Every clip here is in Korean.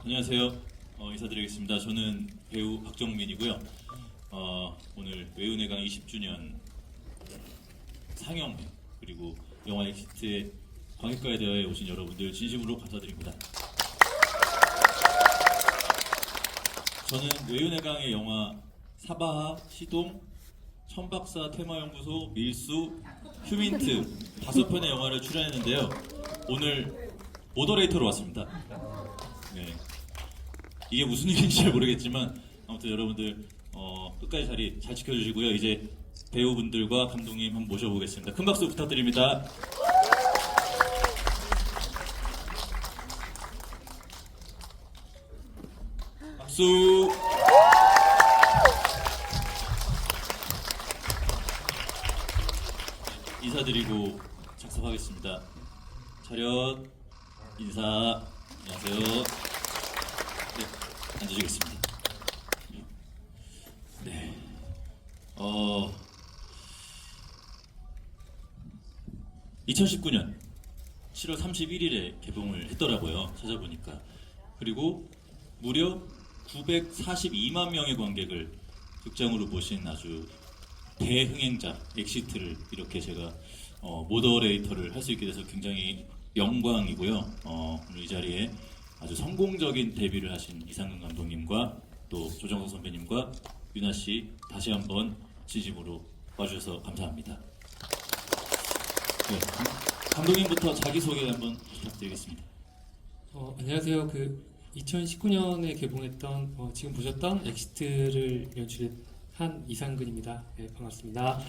안녕하세요. 인사드리겠습니다. 저는 배우 박정민이고요. 오늘 외운의강 20주년 상영 그리고 영화 엑시트의 관객과에 대하여 오신 여러분들 진심으로 감사드립니다. 저는 외운의강의 영화 사바하, 시동, 천박사 테마연구소, 밀수, 휴민트 5편의 영화를 출연했는데요. 오늘 모더레이터로 왔습니다. 네. 이게 무슨 일인지 잘 모르겠지만 아무튼 여러분들 끝까지 자리 잘 지켜주시고요. 이제 배우분들과 감독님 한번 모셔보겠습니다. 큰 박수 부탁드립니다. 박수. 인사드리고 작성하겠습니다. 차렷 인사. 안녕하세요. 네, 앉으시겠습니다. 네. 2019년 7월 31일에 개봉을 했더라고요. 찾아보니까. 그리고 무려 942만 명의 관객을 극장으로 모신 아주 대흥행작 엑시트를 이렇게 제가 모더레이터를 할 수 있게 돼서 굉장히 영광이고요. 오늘 이 자리에 아주 성공적인 데뷔를 하신 이상근 감독님과 또 조정석 선배님과 유나 씨 다시 한번 진심으로 와주셔서 감사합니다. 네, 감독님부터 자기소개 한번 부탁드리겠습니다. 안녕하세요. 2019년에 개봉했던 지금 보셨던 엑시트를 연출한 이상근입니다. 네, 반갑습니다.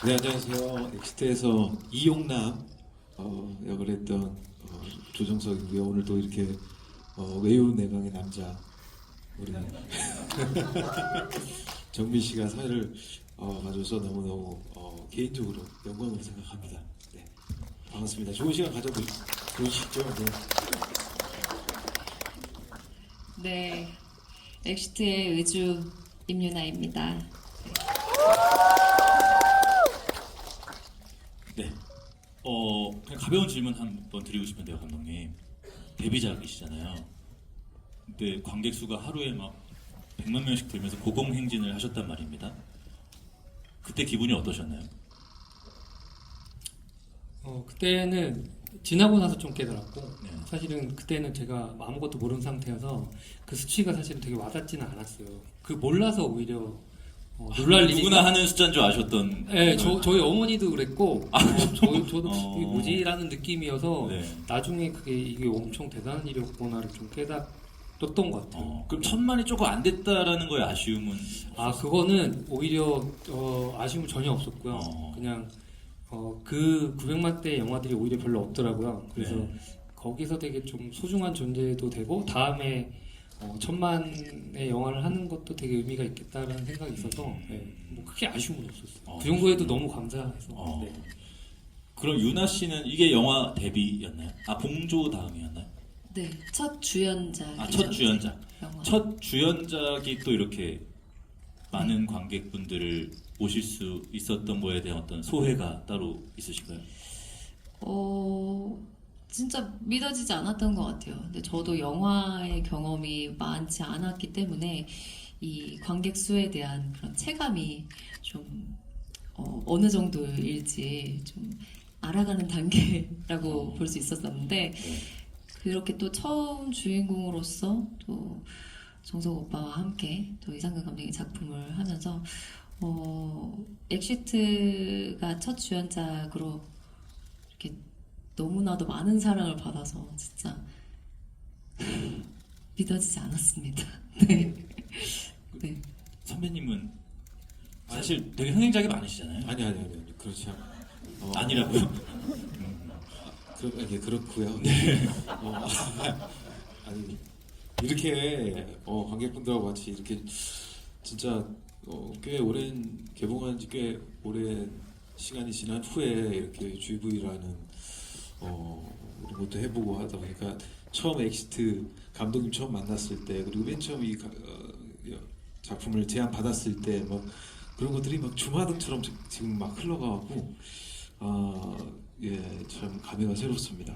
네, 안녕하세요. 엑시트에서 이용남 역을 했던 조정석이고요. 오늘도 이렇게 외유내강의 남자 우리 정민 씨가 사회를 가져서 너무너무 개인적으로 영광으로 생각합니다. 네, 반갑습니다. 좋은 시간 가져보시죠. 네. 네, 엑시트의 의주 임유나입니다. 네. 그냥 가벼운 질문 한번 드리고 싶은데요, 감독님. 데뷔작이시잖아요. 근데 관객 수가 하루에 막 100만 명씩 들면서 고공행진을 하셨단 말입니다. 그때 기분이 어떠셨나요? 그때는 지나고 나서 좀 깨달았고 네. 사실은 그때는 제가 아무것도 모르는 상태여서 그 수치가 사실은 되게 와닿지는 않았어요. 그 몰라서 오히려 놀랄 일이 누구나 하는 숫자인 줄 아셨던. 네, 저희 어머니도 그랬고 저도 어. 이게 뭐지라는 느낌이어서 네. 나중에 이게 엄청 대단한 일이었구나를 좀 깨달았던 것 같아요. 그럼 1000만이 조금 안 됐다라는 거에 아쉬움은? 그거는 오히려 아쉬움 전혀 없었고요. 그냥 그 900만대 영화들이 오히려 별로 없더라고요. 그래서 네. 거기서 되게 좀 소중한 존재도 되고 다음에 1000만의 영화를 하는 것도 되게 의미가 있겠다라는 생각이 있어서 네, 뭐 크게 아쉬움은 없었어요. 그 정도에도 너무 감사해서. 네. 그럼 유나 씨는 이게 영화 데뷔였나요? 봉조 다음이었나요? 네, 첫 주연작. 첫 주연작. 영화. 첫 주연작이 또 이렇게 많은 관객분들을 모실 수 있었던 거에 대한 어떤 소회가 따로 있으신가요? 진짜 믿어지지 않았던 것 같아요. 근데 저도 영화의 경험이 많지 않았기 때문에 이 관객 수에 대한 그런 체감이 좀 어느 정도일지 좀 알아가는 단계라고 볼 수 있었었는데 그렇게 또 처음 주인공으로서 또 정석 오빠와 함께 또 이상근 감독의 작품을 하면서 엑시트가 첫 주연작으로 이렇게 너무나도 많은 사랑을 받아서 진짜 믿어지지 않았습니다. 네. 네. 선배님은 사실 되게 흥행작이 많으시잖아요. 아니 그렇지 아니라고요? 그렇고요. 네. 아니 이렇게 관객분들하고 같이 이렇게 진짜 꽤 오랜 개봉한 지 꽤 오랜 시간이 지난 후에 이렇게 GV라는 우리 것도 해보고 하다 보니까 처음 엑시트 감독님 처음 만났을 때 그리고 맨 처음 이 작품을 제안 받았을 때 막 그런 것들이 막 주마등처럼 지금 막 흘러가고 예, 참 감회가 새롭습니다.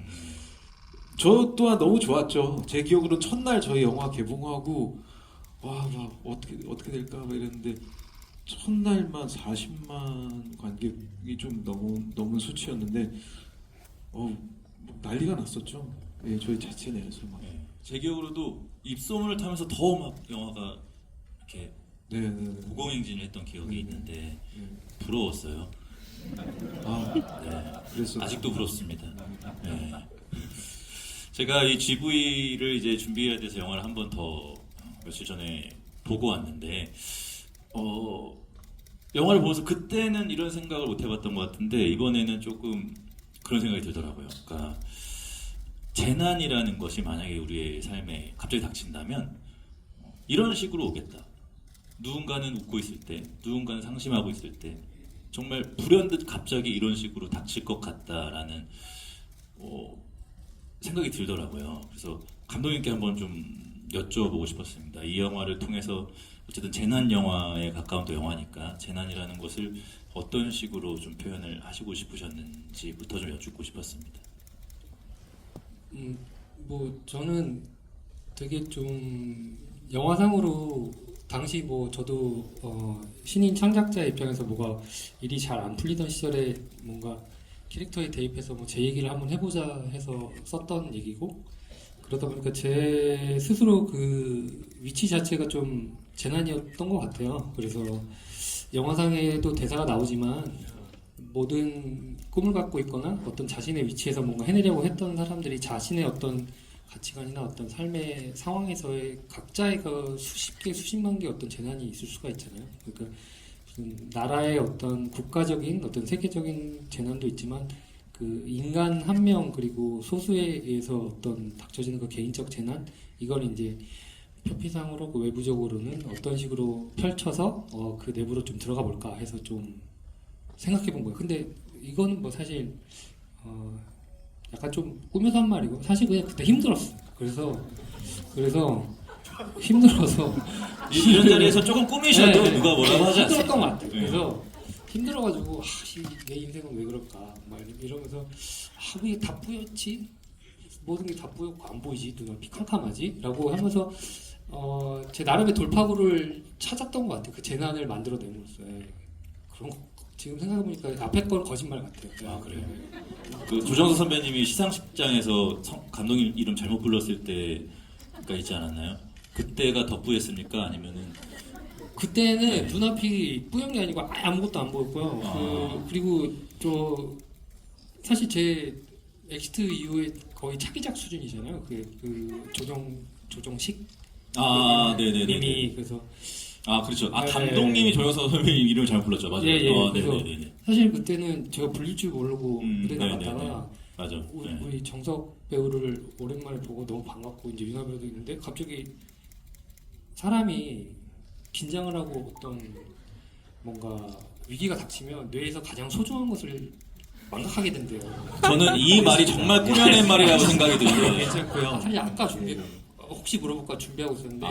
저 또한 너무 좋았죠. 제 기억으로 첫날 저희 영화 개봉하고 와 막 어떻게 될까 막 이랬는데 첫날만 40만 관객이 좀 너무 수치였는데 뭐 난리가 났었죠. 예, 저희 자체 내에서 막. 네. 제 기억으로도 입소문을 타면서 더 막 영화가 이렇게 네네네. 고공행진을 했던 기억이 있는데 네. 부러웠어요. 아 네. 그래서 아직도 부럽습니다. 네. 제가 이 GV를 이제 준비해야 돼서 영화를 한 번 더 며칠 전에 보고 왔는데 영화를 보면서 그때는 이런 생각을 못 해봤던 것 같은데 이번에는 조금 그런 생각이 들더라고요. 그러니까 재난이라는 것이 만약에 우리의 삶에 갑자기 닥친다면 이런 식으로 오겠다. 누군가는 웃고 있을 때, 누군가는 상심하고 있을 때 정말 불현듯 갑자기 이런 식으로 닥칠 것 같다라는 생각이 들더라고요. 그래서 감독님께 한번 좀 여쭤보고 싶었습니다. 이 영화를 통해서 어쨌든 재난 영화에 가까운 또 영화니까 재난이라는 것을 어떤 식으로 좀 표현을 하시고 싶으셨는지부터 좀 여쭙고 싶었습니다. 뭐 저는 되게 좀 영화상으로 당시 뭐 저도 신인 창작자 입장에서 뭐가 일이 잘 안 풀리던 시절에 뭔가 캐릭터에 대입해서 뭐 제 얘기를 한번 해보자 해서 썼던 얘기고 그러다 보니까 제 스스로 그 위치 자체가 좀 재난이었던 것 같아요. 그래서 영화상에도 대사가 나오지만 모든 꿈을 갖고 있거나 어떤 자신의 위치에서 뭔가 해내려고 했던 사람들이 자신의 어떤 가치관이나 어떤 삶의 상황에서의 각자의 그 수십 개, 수십만 개 어떤 재난이 있을 수가 있잖아요. 그러니까 무슨 나라의 어떤 국가적인 어떤 세계적인 재난도 있지만 그 인간 한 명 그리고 소수에 의해서 어떤 닥쳐지는 그 개인적 재난 이걸 이제 표피상으로 그 외부적으로는 어떤 식으로 펼쳐서 그 내부로 좀 들어가 볼까 해서 좀 생각해 본 거예요. 근데 이거는 뭐 사실 약간 좀 꾸며서 한 말이고 사실 그냥 그때 힘들었어. 그래서 힘들어서 이런 자리에서 조금 꾸미셔도 네, 누가 뭐라고 하지 않습니다. 힘들었던 것 같아요. 네. 그래서 힘들어가지고 내 인생은 왜 그럴까 막 이러면서 이게 다 뿌옇지 모든 게 다 뿌옇고 안 보이지 눈앞이 캄캄하지 라고 하면서 제 나름의 돌파구를 찾았던 것 같아요. 그 재난을 만들어내면서 그런 거 지금 생각해보니까 앞에 건 거짓말 같아요. 아, 그래요? 그 조정석 선배님이 시상식장에서 감독님 이름 잘못 불렀을 때가 있지 않았나요? 그때가 덧부였습니까? 아니면은 그때는 눈앞이 뿌연 게 아니고 아무것도 안 보였고요. 그리고 사실 제 엑시트 이후에 거의 차기작 수준이잖아요. 그 조정식 네네네. 님이 그래서 그렇죠. 네. 감독님이 조정석 선배님 이름을 잘못 불렀죠. 맞아요. 그래서 네네네. 사실 그때는 제가 불릴 줄 모르고 무대 네네네. 나갔다가 맞아. 네. 우리 정석 배우를 오랜만에 보고 너무 반갑고 이제 윤아 배우도 있는데 갑자기 사람이 긴장을 하고 어떤 뭔가 위기가 닥치면 뇌에서 가장 소중한 것을 망각하게 된대요. 저는 이 말이 정말 꾸며낸 말이라고 생각이 드는데 괜찮고요. 사실 아까 혹시 물어볼까 준비하고 있었는데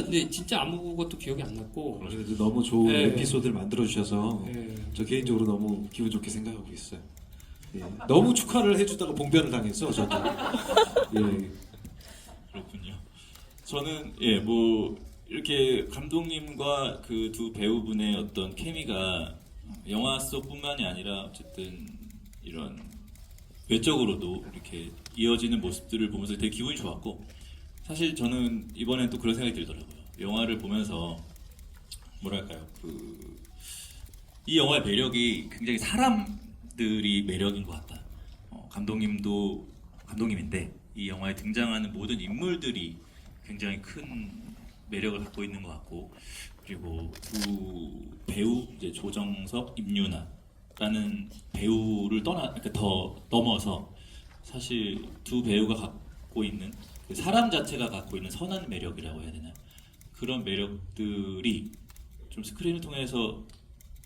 근데 진짜 아무것도 기억이 안 났고 그래도 너무 좋은 네. 에피소드를 만들어 주셔서 네. 저 개인적으로 너무 기분 좋게 생각하고 있어요. 예. 너무 축하를 해주다가 봉변을 당했어 저도. 예. 그렇군요. 저는 뭐 이렇게 감독님과 그 두 배우분의 어떤 케미가 영화 속뿐만이 아니라 어쨌든 이런 외적으로도 이렇게 이어지는 모습들을 보면서 되게 기분이 좋았고 사실 저는 이번엔 또 그런 생각이 들더라고요. 영화를 보면서 뭐랄까요 이 영화의 매력이 굉장히 사람들이 매력인 것 같다. 감독님도 감독님인데 이 영화에 등장하는 모든 인물들이 굉장히 큰 매력을 갖고 있는 것 같고 그리고 두 배우 이제 조정석, 임유나라는 배우를 더 넘어서 사실 두 배우가 갖고 있는 그 사람 자체가 갖고 있는 선한 매력이라고 해야 되나요? 그런 매력들이 좀 스크린을 통해서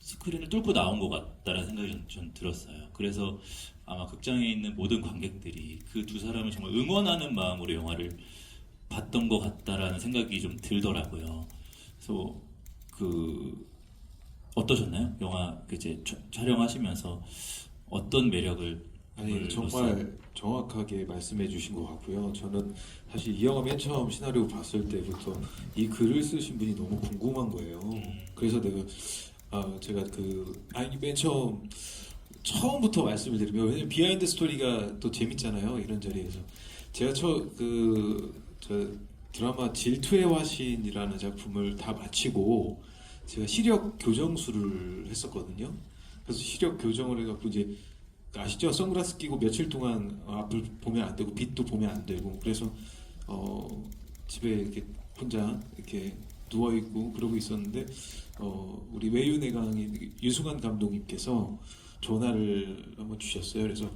스크린을 뚫고 나온 것 같다는 생각이 전 들었어요. 그래서 아마 극장에 있는 모든 관객들이 그 두 사람을 정말 응원하는 마음으로 영화를 봤던 것 같다라는 생각이 좀 들더라고요. 그래서 어떠셨나요? 영화 이제 촬영하시면서 어떤 매력을 아니 정말 정확하게 말씀해 주신 것 같고요. 저는 사실 이 영화 맨 처음 시나리오 봤을 때부터 이 글을 쓰신 분이 너무 궁금한 거예요. 그래서 제가 맨 처음부터 말씀을 드리면, 왜냐면 비하인드 스토리가 또 재밌잖아요. 이런 자리에서 제가 저 드라마 질투의 화신이라는 작품을 다 마치고 제가 시력 교정술을 했었거든요. 그래서 시력 교정을 해갖고 이제 아시죠? 선글라스 끼고 며칠 동안 앞을 보면 안 되고 빛도 보면 안 되고, 그래서 집에 이렇게 혼자 이렇게 누워 있고 그러고 있었는데 우리 외유내강의 유승환 감독님께서 전화를 한번 주셨어요. 그래서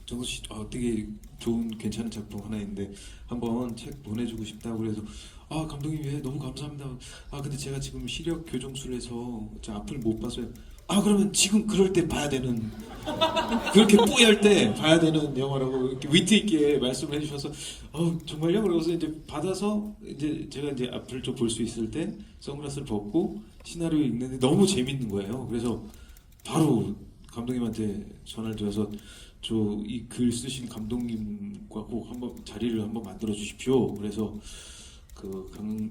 정수 씨 되게 좋은 괜찮은 작품 하나 있는데 한번 책 보내주고 싶다고. 그래서 감독님 너무 감사합니다. 근데 제가 지금 시력 교정술에서 앞을 못 봐서요. 그러면 지금 그럴 때 봐야 되는, 그렇게 뽀얄 때 봐야 되는 영화라고 이렇게 위트 있게 말씀을 해주셔서 정말요? 그래서 이제 받아서 이제 제가 이제 앞을 좀 볼 수 있을 때 선글라스를 벗고 시나리오 읽는데 너무 재밌는 거예요. 그래서 바로 감독님한테 전화를 드려서 이 글 쓰신 감독님과 꼭 한번 자리를 한번 만들어 주십시오. 그래서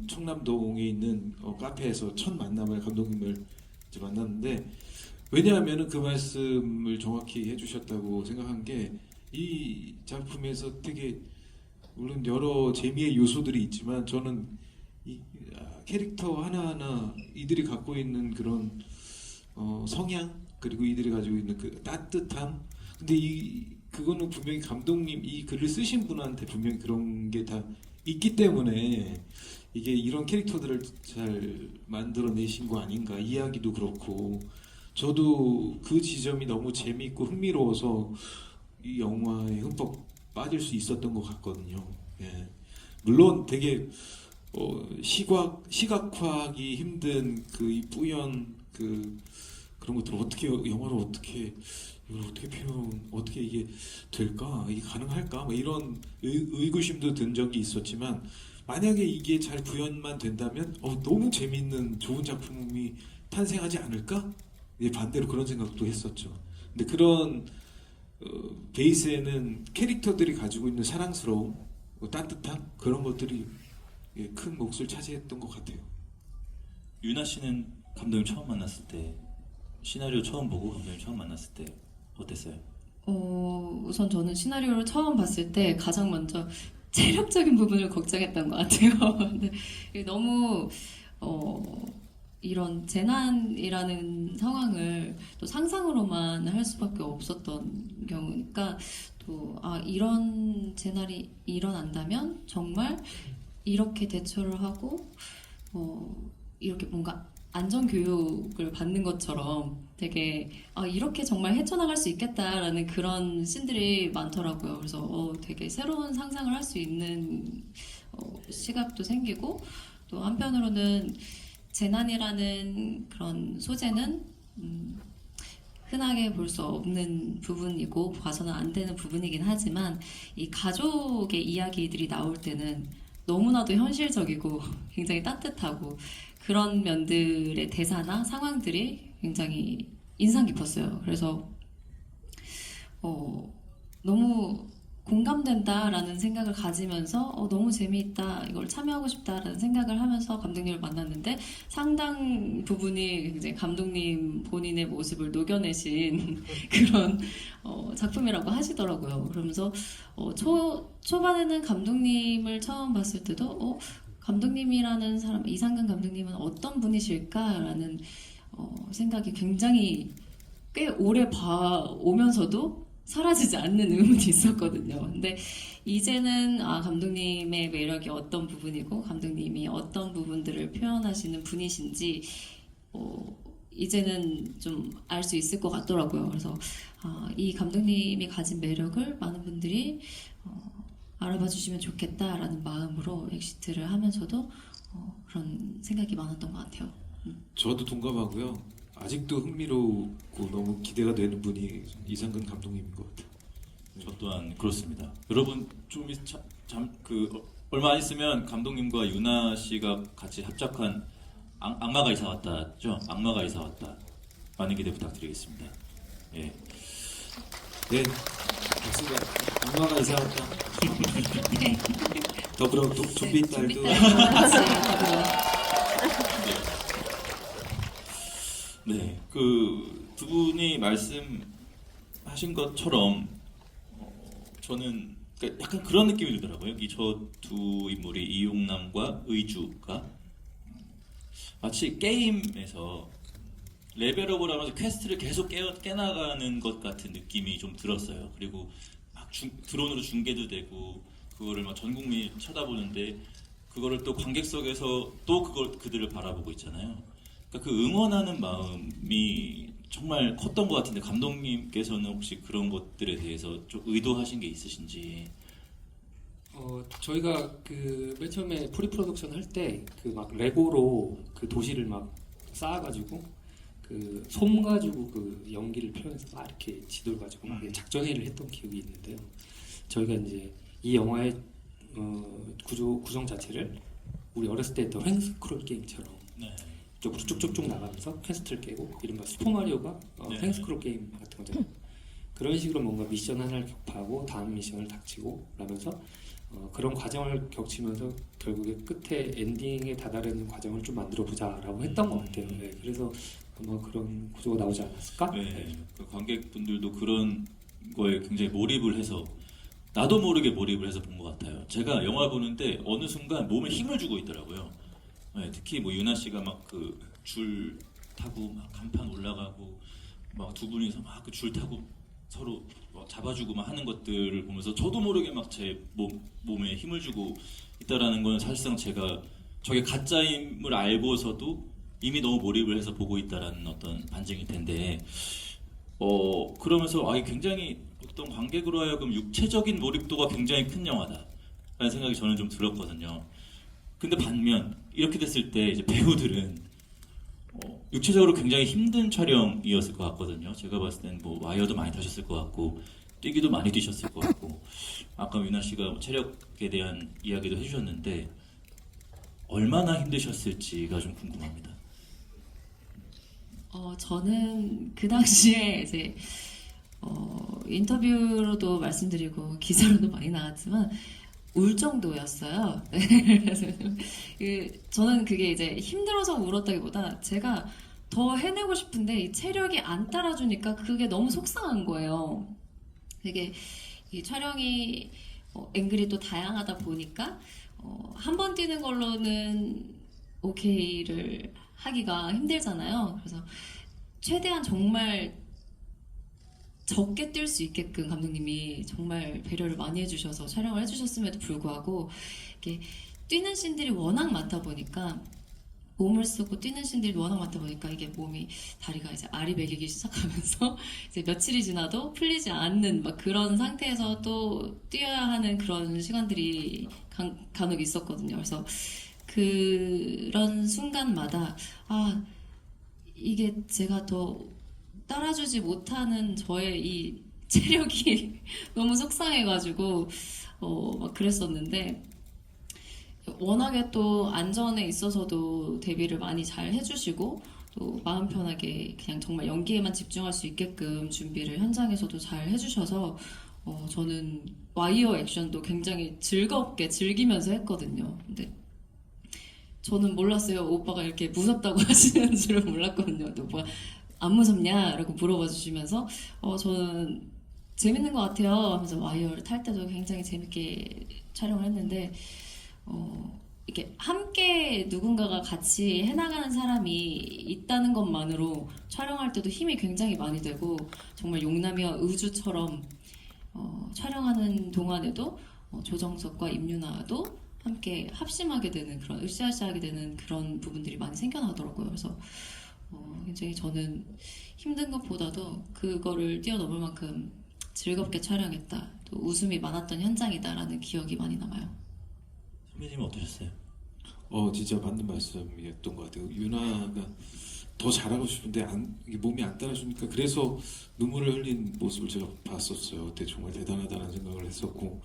청남동에 있는 카페에서 첫 만남을 감독님을 이제 만났는데, 왜냐하면은 그 말씀을 정확히 해주셨다고 생각한 게, 이 작품에서 되게 물론 여러 재미의 요소들이 있지만 저는 이 캐릭터 하나하나 이들이 갖고 있는 그런 성향, 그리고 이들이 가지고 있는 그 따뜻함, 근데 그거는 분명히 감독님, 이 글을 쓰신 분한테 분명히 그런 게 다 있기 때문에 이게 이런 캐릭터들을 잘 만들어내신 거 아닌가. 이야기도 그렇고 저도 그 지점이 너무 재미있고 흥미로워서 이 영화에 흠뻑 빠질 수 있었던 것 같거든요. 예. 물론 되게 시각화하기 힘든 이 뿌연 그런 것들 어떻게 영화로 어떻게 표현, 어떻게 이게 될까, 이게 가능할까, 이런 의구심도 든 적이 있었지만, 만약에 이게 잘 구현만 된다면 너무 재미있는 좋은 작품이 탄생하지 않을까? 반대로 그런 생각도 했었죠. 근데 그런 베이스에는 캐릭터들이 가지고 있는 사랑스러움, 따뜻함, 그런 것들이 큰 몫을 차지했던 것 같아요. 유나 씨는 감독님 처음 만났을 때, 시나리오 처음 보고 감독님 처음 만났을 때 어땠어요? 우선 저는 시나리오를 처음 봤을 때 가장 먼저 체력적인 부분을 걱정했던 것 같아요. 근데 이게 너무 이런 재난이라는 상황을 또 상상으로만 할 수밖에 없었던 경우니까, 또 이런 재난이 일어난다면 정말 이렇게 대처를 하고 이렇게 뭔가 안전 교육을 받는 것처럼 되게 이렇게 정말 헤쳐나갈 수 있겠다라는 그런 씬들이 많더라고요. 그래서 되게 새로운 상상을 할 수 있는 시각도 생기고, 또 한편으로는 재난이라는 그런 소재는 흔하게 볼 수 없는 부분이고 봐서는 안 되는 부분이긴 하지만, 이 가족의 이야기들이 나올 때는 너무나도 현실적이고 굉장히 따뜻하고, 그런 면들의 대사나 상황들이 굉장히 인상 깊었어요. 그래서 너무 공감된다라는 생각을 가지면서 너무 재미있다, 이걸 참여하고 싶다라는 생각을 하면서 감독님을 만났는데, 상당 부분이 굉장히 감독님 본인의 모습을 녹여내신 그런 작품이라고 하시더라고요. 그러면서 초반에는 감독님을 처음 봤을 때도 감독님이라는 사람, 이상근 감독님은 어떤 분이실까라는 생각이 굉장히 꽤 오래 봐오면서도 사라지지 않는 의문이 있었거든요. 근데 이제는 감독님의 매력이 어떤 부분이고 감독님이 어떤 부분들을 표현하시는 분이신지 이제는 좀 알 수 있을 것 같더라고요. 그래서 이 감독님이 가진 매력을 많은 분들이 알아봐 주시면 좋겠다라는 마음으로 엑시트를 하면서도 그런 생각이 많았던 것 같아요. 저도 동감하고요. 아직도 흥미롭고 너무 기대가 되는 분이 이상근 감독님인 것 같아요. 저 또한 그렇습니다. 여러분 얼마 안 있으면 감독님과 유나 씨가 같이 합작한 악마가 이사 왔다죠? 악마가 이사 왔다. 많은 기대 부탁드리겠습니다. 예. 네, 박수가 엄마가 이사 왔다. 더불어 좀비 딸도 네, 그 두 분이 말씀하신 것처럼 저는 그러니까 약간 그런 느낌이 들더라고요. 이 저 두 인물이 이용남과 의주가 마치 게임에서 레벨업을 하면서 퀘스트를 계속 깨나가는 것 같은 느낌이 좀 들었어요. 그리고 막 드론으로 중계도 되고 그거를 막 전 국민이 쳐다보는데 그거를 또 관객석에서 또 그들을 바라보고 있잖아요. 그러니까 그 응원하는 마음이 정말 컸던 것 같은데 감독님께서는 혹시 그런 것들에 대해서 좀 의도하신 게 있으신지? 저희가 그 맨 처음에 프리 프로덕션 할 때 그 막 레고로 그 도시를 막 쌓아가지고 그 솜 가지고 그 연기를 표현해서 막 이렇게 지도를 가지고 막 작전회의를 했던 기억이 있는데요. 저희가 이제 이 영화의 구성 자체를 우리 어렸을 때 했던 횡스크롤 게임처럼 네. 쪽으로 쭉쭉쭉 나가면서 퀘스트를 깨고 이른바 슈퍼마리오가 네. 횡스크롤 게임 같은 거잖아요. 그런 식으로 뭔가 미션 하나를 격파하고 다음 미션을 닥치고 그러면서 그런 과정을 겹치면서 결국에 끝에 엔딩에 다다르는 과정을 좀 만들어 보자라고 했던 것 같아요. 네, 그래서 아마 그런 구조가 나오지 않았을까? 네. 그 관객분들도 그런 거에 굉장히 몰입을 해서 나도 모르게 몰입을 해서 본 것 같아요. 제가 영화 보는데 어느 순간 몸에 힘을 주고 있더라고요. 네, 특히 뭐 유나 씨가 막 그 줄 타고 막 간판 올라가고 막 두 분이서 막 그 줄 타고 서로 뭐 잡아주고 막 하는 것들을 보면서 저도 모르게 막 제 몸에 힘을 주고 있다라는 건 사실상 제가 저게 가짜임을 알고서도 이미 너무 몰입을 해서 보고 있다라는 어떤 반증일 텐데 그러면서 이게 굉장히 어떤 관객으로 하여금 육체적인 몰입도가 굉장히 큰 영화다라는 생각이 저는 좀 들었거든요. 근데 반면 이렇게 됐을 때 이제 배우들은 육체적으로 굉장히 힘든 촬영이었을 것 같거든요. 제가 봤을 땐 뭐 와이어도 많이 타셨을 것 같고 뛰기도 많이 뛰셨을 것 같고 아까 유나 씨가 체력에 대한 이야기도 해주셨는데 얼마나 힘드셨을지가 좀 궁금합니다. 저는 그 당시에 이제 인터뷰로도 말씀드리고 기사로도 많이 나왔지만 울 정도였어요. 그래서 저는 그게 이제 힘들어서 울었다기보다 제가 더 해내고 싶은데 이 체력이 안 따라주니까 그게 너무 속상한 거예요. 되게 이 촬영이 앵글이 또 다양하다 보니까 한 번 뛰는 걸로는 오케이를 하기가 힘들잖아요. 그래서 최대한 정말 적게 뛸 수 있게끔 감독님이 정말 배려를 많이 해주셔서 촬영을 해주셨음에도 불구하고 이렇게 뛰는 씬들이 워낙 많다 보니까 몸을 쓰고 뛰는 씬들이 워낙 많다 보니까 이게 몸이 다리가 이제 알이 베기기 시작하면서 이제 며칠이 지나도 풀리지 않는 막 그런 상태에서 또 뛰어야 하는 그런 시간들이 간혹 있었거든요. 그래서 그런 순간마다 이게 제가 더 따라주지 못하는 저의 이 체력이 너무 속상해가지고 막 그랬었는데 워낙에 또 안전에 있어서도 대비를 많이 잘 해주시고 또 마음 편하게 그냥 정말 연기에만 집중할 수 있게끔 준비를 현장에서도 잘 해주셔서 저는 와이어 액션도 굉장히 즐겁게 즐기면서 했거든요. 근데 저는 몰랐어요. 오빠가 이렇게 무섭다고 하시는 줄은 몰랐거든요. 또 오빠가 안 무섭냐? 라고 물어봐 주시면서 저는 재밌는 것 같아요 하면서 와이어를 탈 때도 굉장히 재밌게 촬영을 했는데 이렇게 함께 누군가가 같이 해나가는 사람이 있다는 것만으로 촬영할 때도 힘이 굉장히 많이 되고 정말 용남이와 의주처럼 촬영하는 동안에도 조정석과 임윤아도 함께 합심하게 되는 그런 으쌰으쌰하게 되는 그런 부분들이 많이 생겨나더라고요. 그래서 굉장히 저는 힘든 것보다도 그거를 뛰어넘을 만큼 즐겁게 촬영했다. 또 웃음이 많았던 현장이다라는 기억이 많이 남아요. 선배님은 어떠셨어요? 진짜 맞는 말씀이었던 것 같아요. 유나가 더 잘하고 싶은데 이게 몸이 안 따라주니까 그래서 눈물을 흘린 모습을 제가 봤었어요. 그때 정말 대단하다는 생각을 했었고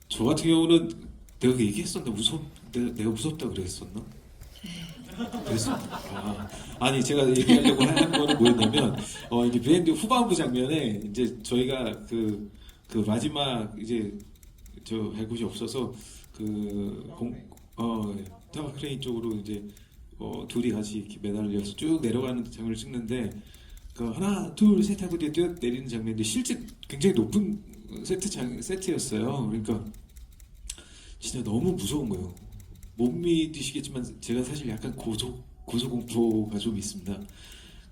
저 같은 경우는 내가 얘기했었나? 내가 무섭다 그랬었나? 그렇습니다. 아니 제가 얘기하려고 한 거는 뭐였냐면 이제 비행기 후반부 장면에 이제 저희가 그 마지막 이제 저 할 곳이 없어서 타워 크레인 쪽으로 이제 둘이 같이 이렇게 매달려서 쭉 내려가는 장면을 찍는데 그 하나 둘 셋 하고 뛰어 내리는 장면인데 실제 굉장히 높은 세트였어요. 그러니까 진짜 너무 무서운 거예요. 못 믿으시겠지만 제가 사실 약간 고소공포가 좀 있습니다.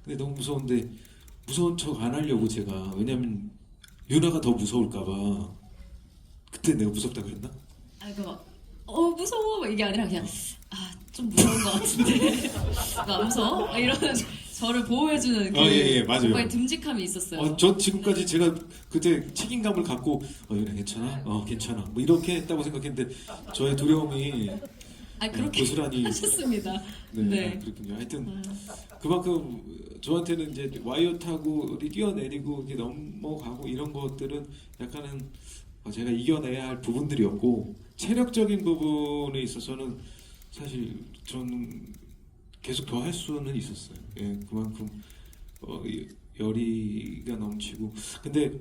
근데 너무 무서운데 무서운 척 안 하려고 제가 왜냐면 유나가 더 무서울까봐 그때 내가 무섭다고 했나? 무서워 이게 아니라 그냥 좀 무서운 것 같은데 나 무서워? 이러는 저를 보호해주는 예, 맞아요. 뭔가 듬직함이 있었어요. 전 지금까지 제가 그때 책임감을 갖고 유나 괜찮아? 괜찮아. 뭐 이렇게 했다고 생각했는데 저의 두려움이 그렇게 고스란히 하셨습니다. 네, 네. 그렇군요. 하여튼 그만큼 저한테는 이제 와이어 타고 어디 뛰어내리고 이렇게 넘어가고 이런 것들은 약간은 제가 이겨내야 할 부분들이었고 체력적인 부분에 있어서는 사실 저는 계속 더 할 수는 있었어요. 예, 그만큼 열의가 넘치고 근데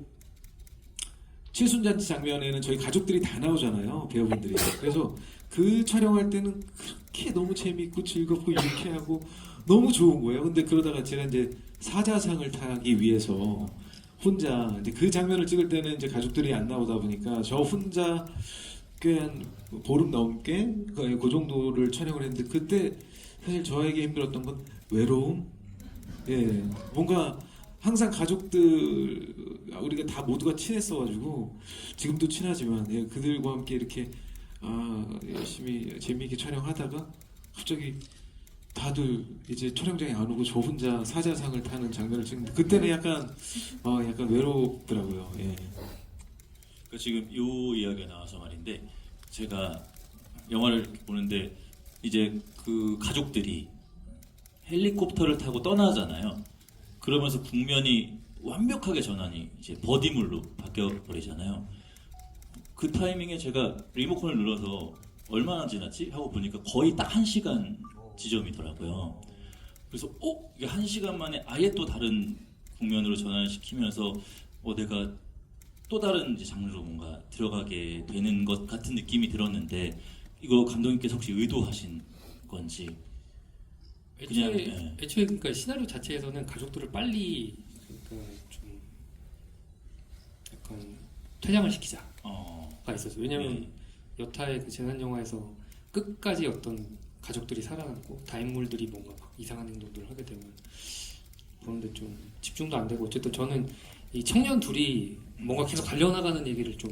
칠순잔치 장면에는 저희 가족들이 다 나오잖아요, 배우분들이. 그래서 그 촬영할 때는 그렇게 너무 재밌고 즐겁고 유쾌하고 너무 좋은 거예요. 근데 그러다가 제가 이제 사자상을 타기 위해서 혼자 이제 그 장면을 찍을 때는 이제 가족들이 안 나오다 보니까 저 혼자 꽤 한 보름 넘게 그 정도를 촬영을 했는데 그때 사실 저에게 힘들었던 건 외로움. 예, 뭔가 항상 가족들 우리가 다 모두가 친했어가지고 지금도 친하지만 그들과 함께 이렇게 열심히 재미있게 촬영하다가 갑자기 다들 이제 촬영장에 안 오고 저 혼자 사자상을 타는 장면을 찍는데 그때는 약간 외롭더라고요. 예. 지금 요 이야기가 나와서 말인데 제가 영화를 보는데 이제 그 가족들이 헬리콥터를 타고 떠나잖아요. 그러면서 국면이 완벽하게 전환이 이제 버디물로 바뀌어 버리잖아요. 그 타이밍에 제가 리모컨을 눌러서 얼마나 지났지 하고 보니까 거의 딱 1시간 지점이더라고요. 그래서 이게 1시간 만에 아예 또 다른 국면으로 전환시키면서 내가 또 다른 이제 장르로 뭔가 들어가게 되는 것 같은 느낌이 들었는데 이거 감독님께서 혹시 의도하신 건지? 애초에 그러니까 시나리오 자체에서는 가족들을 빨리 좀 약간 퇴장을 시키자가 있었어요. 왜냐하면 여타의 그 재난 영화에서 끝까지 어떤 가족들이 살아남고 다인물들이 뭔가 막 이상한 행동들을 하게 되면 보는데 좀 집중도 안 되고 어쨌든 저는 이 청년 둘이 뭔가 계속 달려나가는 얘기를 좀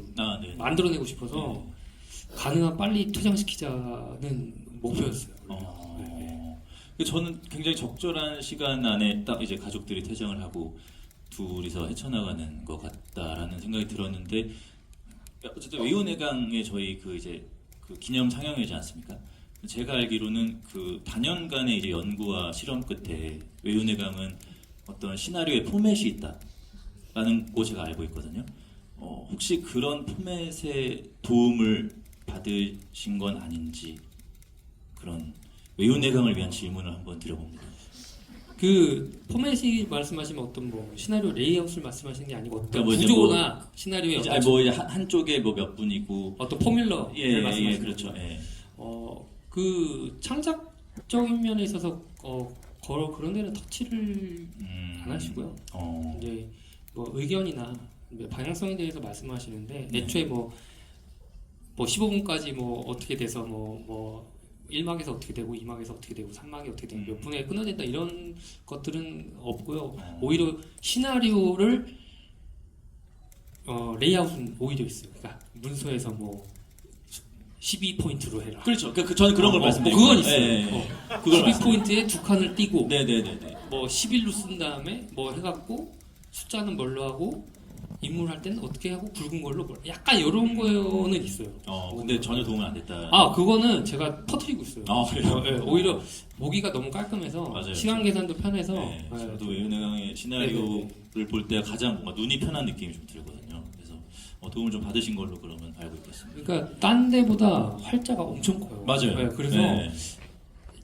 만들어내고 싶어서 가능한 빨리 퇴장시키자는 목표였어요. 저는 굉장히 적절한 시간 안에 딱 이제 가족들이 퇴장을 하고 둘이서 헤쳐나가는 것 같다라는 생각이 들었는데 어쨌든 외유내강의 저희 그 기념 상영회지 않습니까? 제가 알기로는 그 단연간의 이제 연구와 실험 끝에 외유내강은 어떤 시나리오의 포맷이 있다라는 거 제가 알고 있거든요. 혹시 그런 포맷의 도움을 받으신 건 아닌지 그런 외유내강을 위한 질문을 한번 드려봅니다. 그 포맷이 말씀하시면 어떤 뭐 시나리오 레이아웃을 말씀하시는 게 아니고 어떤 그러니까 구조나 시나리오의 이제 이제 한쪽에 몇 분이고 어떤 포뮬러를 말씀하시는 그렇죠. 예. 그 창작적인 면에 있어서 그런 데는 터치를 안 하시고요. 이제 뭐 의견이나 방향성에 대해서 말씀하시는데 애초에 뭐 15분까지 뭐 어떻게 돼서 뭐 1막에서 어떻게 되고 2막에서 어떻게 되고 3막이 어떻게 되고 몇 분에 끝나야 된다 이런 것들은 없고요. 오히려 시나리오를 레이아웃은 오히려 있어요. 그러니까 문서에서 뭐 12포인트로 해라. 그렇죠. 저는 그런 걸 말씀드리고 그건 있어요. 그걸 12포인트에 두 칸을 띄고 네네네네. 뭐 11로 쓴 다음에 뭐 해갖고 숫자는 뭘로 하고 인물 할 때는 어떻게 하고 굵은 걸로 약간 이런 거는 있어요. 근데 전혀 도움은 안 됐다. 그거는 제가 터뜨리고 있어요. 그래요? 네, 오히려 보기가 너무 깔끔해서 맞아요. 시간 계산도 편해서. 저도 외유내강의 시나리오를 볼 때 가장 뭔가 눈이 편한 느낌이 좀 들거든요. 그래서 도움을 좀 받으신 걸로 그러면 알고 있겠습니다. 그러니까 딴 데보다 활자가 엄청 커요. 맞아요. 네, 그래서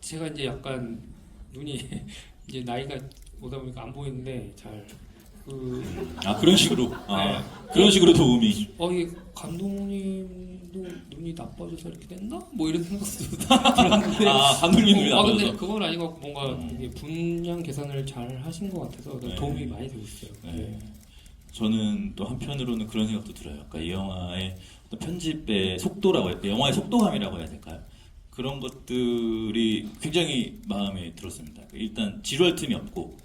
제가 이제 약간 눈이 이제 나이가 오다 보니까 안 보이는데 그런 식으로 네. 그런 식으로 도움이 이게 감독님도 눈이 나빠져서 이렇게 됐나? 뭐 이런 생각도 들었는데 감독님 눈이 근데 나빠서 그건 아니고 뭔가 이게 분량 계산을 잘 하신 것 같아서 네. 도움이 많이 되고 있어요. 네. 저는 또 한편으로는 그런 생각도 들어요. 그러니까 이 영화의 어떤 편집의 속도라고 해야 될까요? 영화의 속도감이라고 해야 될까요? 그런 것들이 굉장히 마음에 들었습니다. 일단 지루할 틈이 없고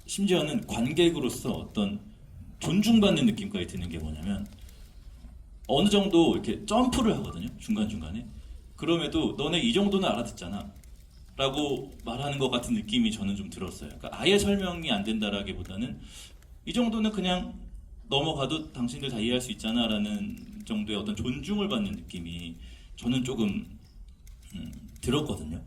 심지어는 관객으로서 어떤 존중받는 느낌까지 드는 게 뭐냐면 어느 정도 이렇게 점프를 하거든요. 중간중간에. 그럼에도 너네 이 정도는 알아듣잖아. 라고 말하는 것 같은 느낌이 저는 좀 들었어요. 그러니까 아예 설명이 안 된다라기보다는 이 정도는 그냥 넘어가도 당신들 다 이해할 수 있잖아 라는 정도의 어떤 존중을 받는 느낌이 저는 조금 들었거든요.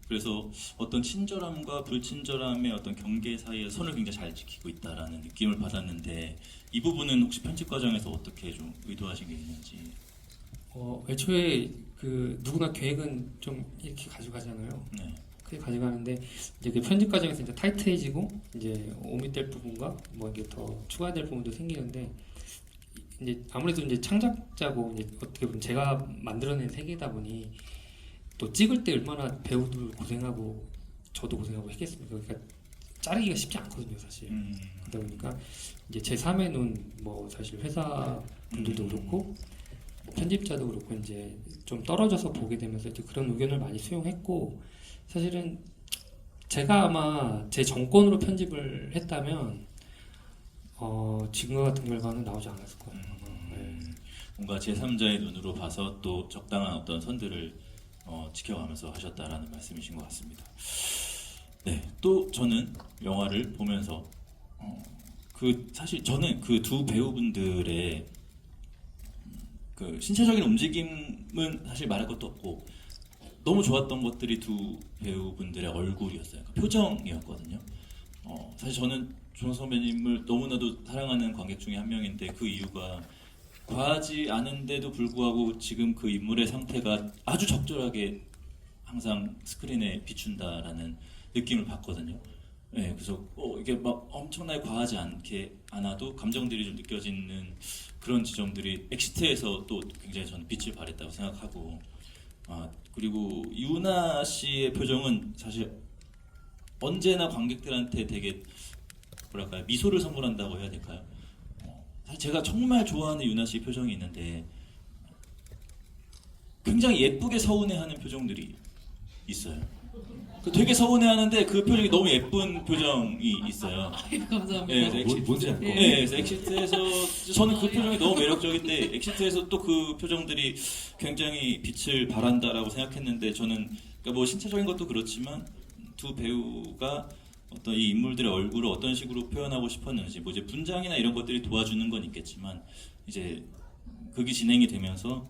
그래서 어떤 친절함과 불친절함의 어떤 경계 사이의 선을 굉장히 잘 지키고 있다라는 느낌을 받았는데 이 부분은 혹시 편집 과정에서 어떻게 좀 의도하신 게 있는지. 애초에 누구나 계획은 좀 이렇게 가져가잖아요. 네. 크게 가져가는데 이제 그 편집 과정에서 이제 타이트해지고 이제 오밋될 부분과 뭐 이게 더 추가될 부분도 생기는데 이제 아무래도 이제 창작자고 이제 어떻게 보면 제가 만들어낸 세계다 보니 또 찍을 때 얼마나 배우들 고생하고 저도 고생하고 했겠습니까? 그러니까 자르기가 쉽지 않거든요, 사실. 그러다 보니까 이제 제 3의 눈, 뭐 사실 회사 분들도 그렇고 뭐 편집자도 그렇고 이제 좀 떨어져서 보게 되면서 이제 그런 의견을 많이 수용했고 사실은 제가 아마 제 정권으로 편집을 했다면 지금과 같은 결과는 나오지 않았을 거예요. 네. 뭔가 제3자의 눈으로 봐서 또 적당한 어떤 선들을 지켜가면서 하셨다라는 말씀이신 것 같습니다. 네, 또 저는 영화를 보면서 사실 저는 그 두 배우분들의 그 신체적인 움직임은 사실 말할 것도 없고 너무 좋았던 것들이 두 배우분들의 얼굴이었어요. 그러니까 표정이었거든요. 사실 저는 조성 선배님을 너무나도 사랑하는 관객 중에 한 명인데 그 이유가 과하지 않은데도 불구하고 지금 그 인물의 상태가 아주 적절하게 항상 스크린에 비춘다라는 느낌을 받거든요. 네, 그래서 이게 막 엄청나게 과하지 않아도 감정들이 좀 느껴지는 그런 지점들이 엑시트에서 또 굉장히 저는 빛을 발했다고 생각하고 그리고 유나 씨의 표정은 사실 언제나 관객들한테 되게 뭐랄까요 미소를 선물한다고 해야 될까요? 사실 제가 정말 좋아하는 유나 씨 표정이 있는데 굉장히 예쁘게 서운해하는 표정들이 있어요. 되게 서운해하는데 그 표정이 너무 예쁜 표정이 있어요. 감사합니다. 네, 뭔지 알 것 같아요. 네, 그래서 엑시트에서 저는 그 표정이 너무 매력적인데 엑시트에서 또 그 표정들이 굉장히 빛을 발한다라고 생각했는데 저는 그러니까 뭐 신체적인 것도 그렇지만 두 배우가 어떤 이 인물들의 얼굴을 어떤 식으로 표현하고 싶었는지 뭐 이제 분장이나 이런 것들이 도와주는 건 있겠지만 이제 극이 진행이 되면서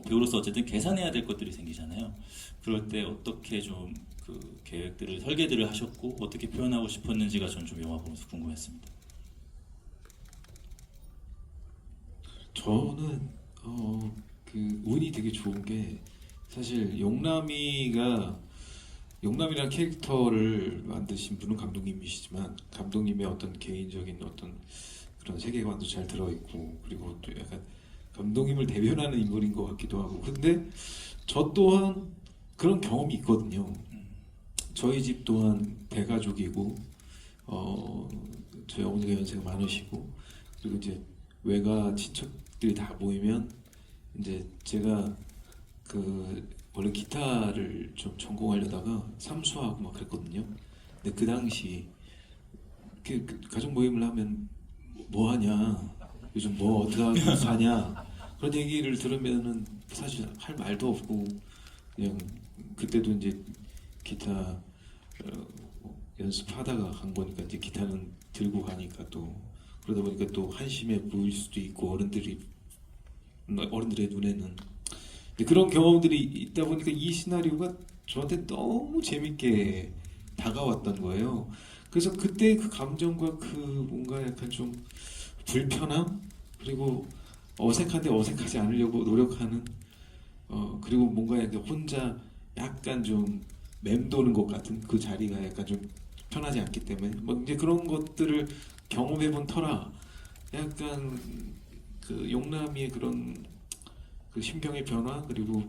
배우로서 어쨌든 계산해야 될 것들이 생기잖아요. 그럴 때 어떻게 좀 그 계획들을 설계들을 하셨고 어떻게 표현하고 싶었는지가 전 좀 영화 보면서 궁금했습니다. 저는 그 운이 되게 좋은 게 사실 용남이라는 캐릭터를 만드신 분은 감독님이시지만 감독님의 어떤 개인적인 어떤 그런 세계관도 잘 들어있고 그리고 또 약간 감독님을 대변하는 인물인 것 같기도 하고 근데 저 또한 그런 경험이 있거든요. 저희 집 또한 대가족이고 저희 어머니가 연세가 많으시고 그리고 이제 외가 친척들이 다 모이면 이제 제가 원래 기타를 좀 전공하려다가 삼수하고 막 그랬거든요. 근데 그 당시 가족 모임을 하면 뭐 하냐, 요즘 뭐 어떻게 하고 사냐 그런 얘기를 들으면은 사실 할 말도 없고 그냥 그때도 이제 기타 연습하다가 간 거니까 이제 기타는 들고 가니까 또 그러다 보니까 또 한심해 보일 수도 있고 어른들의 눈에는 그런 경험들이 있다 보니까 이 시나리오가 저한테 너무 재밌게 다가왔던 거예요. 그래서 그때 그 감정과 그 뭔가 약간 좀 불편함 그리고 어색한데 어색하지 않으려고 노력하는 그리고 뭔가 이렇게 혼자 약간 좀 맴도는 것 같은 그 자리가 약간 좀 편하지 않기 때문에 뭐 이제 그런 것들을 경험해본 터라 약간 그 용남이의 그런 그 심경의 변화 그리고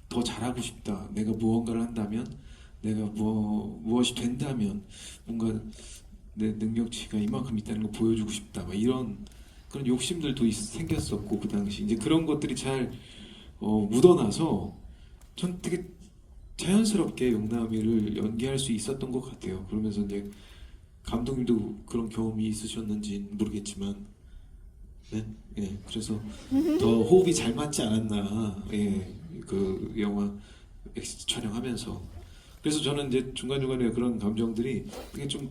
더 잘하고 싶다. 내가 무언가를 한다면 내가 무엇이 된다면 뭔가 내 능력치가 이만큼 있다는 걸 보여주고 싶다. 막 이런 그런 욕심들도 생겼었고 그 당시 이제 그런 것들이 잘 묻어나서 전 되게 자연스럽게 용남이를 연기할 수 있었던 것 같아요. 그러면서 이제 감독님도 그런 경험이 있으셨는지 모르겠지만 네, 예, 그래서 더 호흡이 잘 맞지 않았나, 예, 그 영화 엑시트 촬영하면서 그래서 저는 이제 중간중간에 그런 감정들이 되게 좀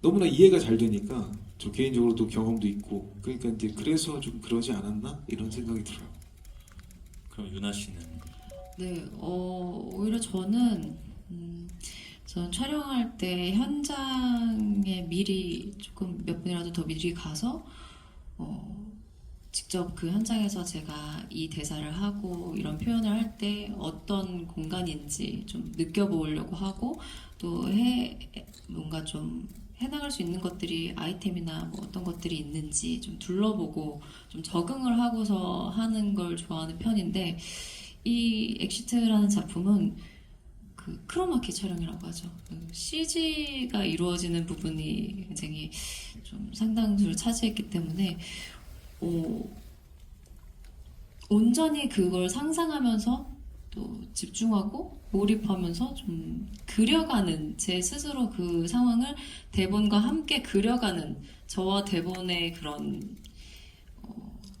너무나 이해가 잘 되니까 저 개인적으로도 경험도 있고 그러니까 이제 그래서 좀 그러지 않았나 이런 생각이 들어요. 그럼 유나 씨는 네, 오히려 저는 전 촬영할 때 현장에 미리 조금 몇 분이라도 더 미리 가서 직접 그 현장에서 제가 이 대사를 하고 이런 표현을 할 때 어떤 공간인지 좀 느껴보려고 하고 또 뭔가 좀 해나갈 수 있는 것들이 아이템이나 뭐 어떤 것들이 있는지 좀 둘러보고 좀 적응을 하고서 하는 걸 좋아하는 편인데 이 엑시트라는 작품은 그 크로마키 촬영이라고 하죠. CG가 이루어지는 부분이 굉장히 좀 상당수를 차지했기 때문에 온전히 그걸 상상하면서 또 집중하고 몰입하면서 좀 그려가는 제 스스로 그 상황을 대본과 함께 그려가는 저와 대본의 그런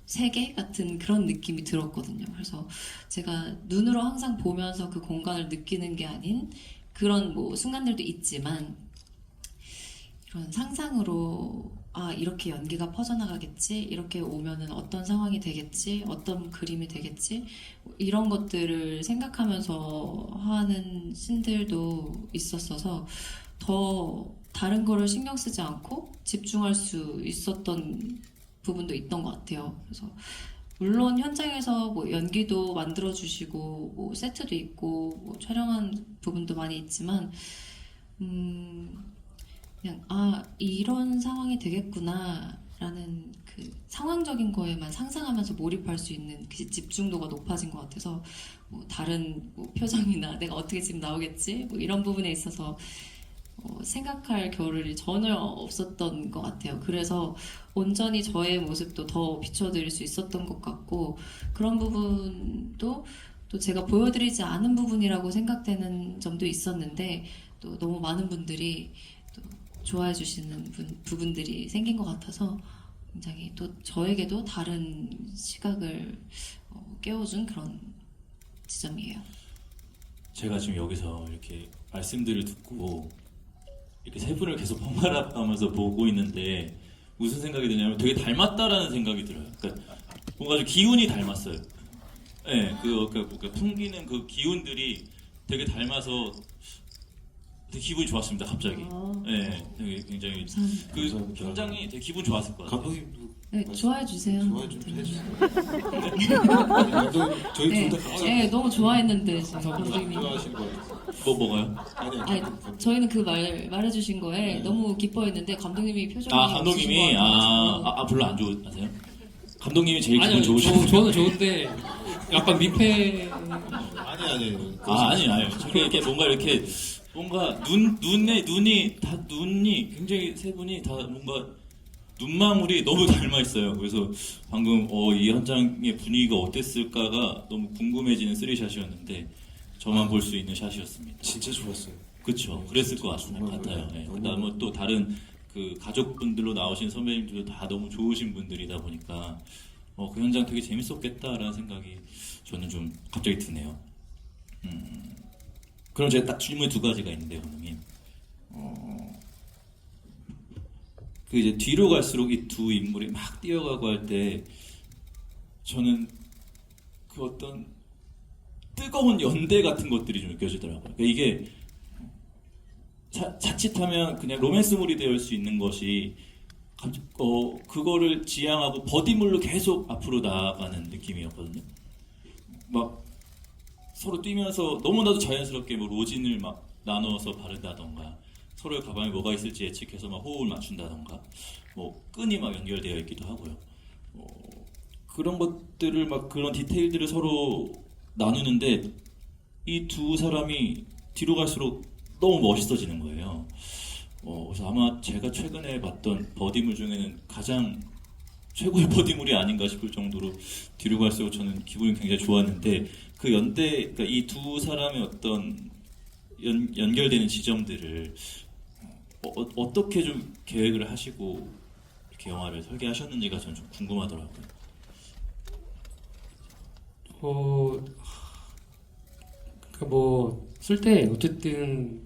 세계 같은 그런 느낌이 들었거든요. 그래서 제가 눈으로 항상 보면서 그 공간을 느끼는 게 아닌 그런 뭐 순간들도 있지만 이런 상상으로 이렇게 연기가 퍼져나가겠지, 이렇게 오면은 어떤 상황이 되겠지, 어떤 그림이 되겠지 이런 것들을 생각하면서 하는 씬들도 있었어서 더 다른 거를 신경 쓰지 않고 집중할 수 있었던 부분도 있던 것 같아요. 그래서 물론 현장에서 뭐 연기도 만들어 주시고 뭐 세트도 있고 뭐 촬영한 부분도 많이 있지만 그냥 이런 상황이 되겠구나라는 그 상황적인 거에만 상상하면서 몰입할 수 있는 그 집중도가 높아진 것 같아서 뭐 다른 뭐 표정이나 내가 어떻게 지금 나오겠지 뭐 이런 부분에 있어서 생각할 겨를이 전혀 없었던 것 같아요. 그래서 온전히 저의 모습도 더 비춰드릴 수 있었던 것 같고 그런 부분도 또 제가 보여드리지 않은 부분이라고 생각되는 점도 있었는데 또 너무 많은 분들이 또 좋아해 주시는 부분들이 생긴 것 같아서 굉장히 또 저에게도 다른 시각을 깨워준 그런 지점이에요. 제가 지금 여기서 이렇게 말씀들을 듣고 이렇게 세 분을 계속 번갈아가면서 보고 있는데 무슨 생각이 드냐면 되게 닮았다라는 생각이 들어요. 그러니까 뭔가 좀 기운이 닮았어요. 네, 그러니까 풍기는 그 기운들이 되게 닮아서 되게 기분이 좋았습니다. 갑자기. 네, 되게 굉장히 감사합니다. 그 감사합니다. 현장이 되게 기분 좋았을 것 같아요. 감독님도 네, 좋아해 주세요. 좋아해 좀 해주세요. 감독님 저희 네, 둘 다 네, 너무 좋아했는데 지금 감독님이. 좋아하시는 거 같아요. 뭐가요? 아니 저희는 그 말해주신 거에 너무 기뻐했는데 감독님이 표정이 감독님이 없으신 것 같아가지고. 별로 안 좋으세요? 감독님이 제일 기분 아니요, 좋으시죠? 저는 좋은데 약간 민폐. 아니 아니요. 저게 이렇게 뭔가 눈이 굉장히 세 분이 다 뭔가 눈망울이 너무 닮아 있어요. 그래서 방금 이 현장의 분위기가 어땠을까가 너무 궁금해지는 쓰리샷이었는데 저만 볼 수 있는 샷이었습니다. 진짜 좋았어요. 그렇죠. 그랬을 것 같아요. 네. 그다음에 또 다른 그 가족분들로 나오신 선배님들도 다 너무 좋으신 분들이다 보니까 그 현장 되게 재밌었겠다라는 생각이 저는 좀 갑자기 드네요. 그럼 제가 딱 질문 두 가지가 있는데 감독님. 그 이제 뒤로 갈수록 이 두 인물이 막 뛰어가고 할 때 저는 그 어떤 뜨거운 연대 같은 것들이 좀 느껴지더라고요. 그러니까 이게 자칫하면 그냥 로맨스물이 될 수 있는 것이 그거를 지향하고 버디물로 계속 앞으로 나아가는 느낌이었거든요. 막 서로 뛰면서 너무나도 자연스럽게 뭐 로진을 막 나눠서 바른다던가 서로의 가방에 뭐가 있을지 예측해서 막 호흡을 맞춘다던가 뭐 끈이 막 연결되어 있기도 하고요. 그런 것들을 막 그런 디테일들을 서로 나누는데 이 두 사람이 뒤로 갈수록 너무 멋있어지는 거예요. 그래서 아마 제가 최근에 봤던 버디물 중에는 가장 최고의 버디물이 아닌가 싶을 정도로 뒤로 갈수록 저는 기분이 굉장히 좋았는데 그 그러니까 이 두 사람의 어떤 연결되는 지점들을 어떻게 좀 계획을 하시고 이렇게 영화를 설계하셨는지가 저는 좀 궁금하더라고요. 그러니까 뭐 쓸 때 어쨌든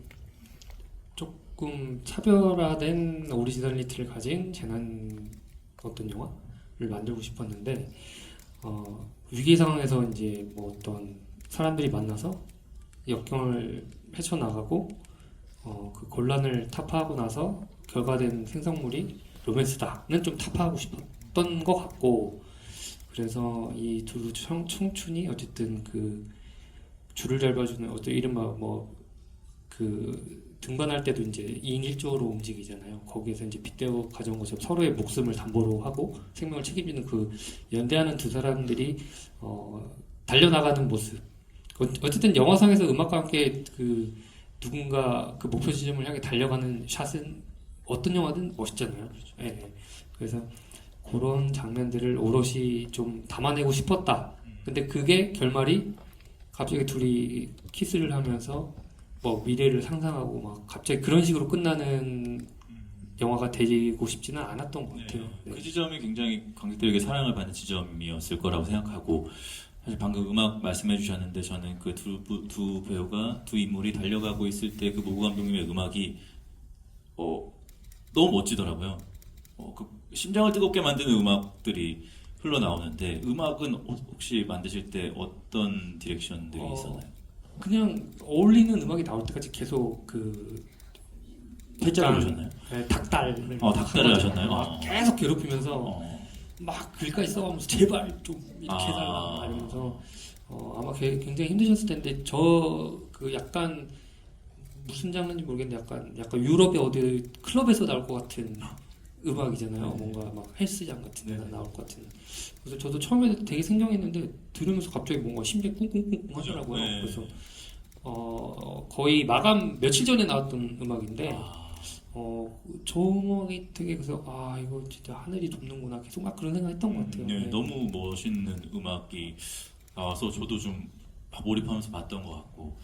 조금 차별화된 오리지널리티를 가진 재난 어떤 영화를 만들고 싶었는데 위기 상황에서 이제 뭐 어떤 사람들이 만나서 역경을 헤쳐나가고 그 곤란을 타파하고 나서 결과된 생성물이 로맨스다는 좀 타파하고 싶었던 것 같고 그래서 이 두 청춘이 어쨌든 그 줄을 잘 봐주는 어떤 이른바 뭐 그 등반할 때도 이제 2인 1조로 움직이잖아요. 거기에서 이제 빗대어 가져온 것처럼 서로의 목숨을 담보로 하고 생명을 책임지는 그 연대하는 두 사람들이 달려나가는 모습. 어쨌든 영화상에서 음악과 함께 그 누군가 그 목표 지점을 향해 달려가는 샷은 어떤 영화든 멋있잖아요. 예, 예. 그래서 그런 장면들을 오롯이 좀 담아내고 싶었다. 근데 그게 결말이 갑자기 둘이 키스를 하면서 뭐 미래를 상상하고 막 갑자기 그런 식으로 끝나는 영화가 되고 싶지는 않았던 것 같아요. 네. 그 지점이 굉장히 관객들에게 사랑을 받는 지점이었을 거라고 생각하고 사실 방금 음악 말씀해 주셨는데 저는 그 두 배우가 두 인물이 달려가고 있을 때 그 모구 감독님의 음악이 너무 멋지더라고요. 그 심장을 뜨겁게 만드는 음악들이 흘러나오는데 음악은 혹시 만드실 때 어떤 디렉션들이 있었나요? 그냥 어울리는 음악이 나올 때까지 계속 그 팔자를 약간, 하셨나요? 네, 닭달을 닭달을 하셨나요? 막 계속 괴롭히면서 막 글까지 써가면서 제발 좀 이렇게 해달라 이러면서 아마 굉장히 힘드셨을 텐데 저 그 약간 무슨 장르인지 모르겠는데 약간 유럽의 어디 클럽에서 나올 것 같은 음악이잖아요. 뭔가 막 헬스장 같은 데나 나올 것 같은. 그래서 저도 처음에 되게 생경했는데 들으면서 갑자기 뭔가 심장이 쿵쿵쿵쿵 하더라고요. 네. 그래서 거의 마감 며칠 전에 나왔던 음악인데 저 음악이 되게 그래서 이거 진짜 하늘이 돕는구나 계속 막 그런 생각했던 것 같아요. 네, 네. 너무 멋있는 음악이 나와서 저도 좀 몰입하면서 봤던 것 같고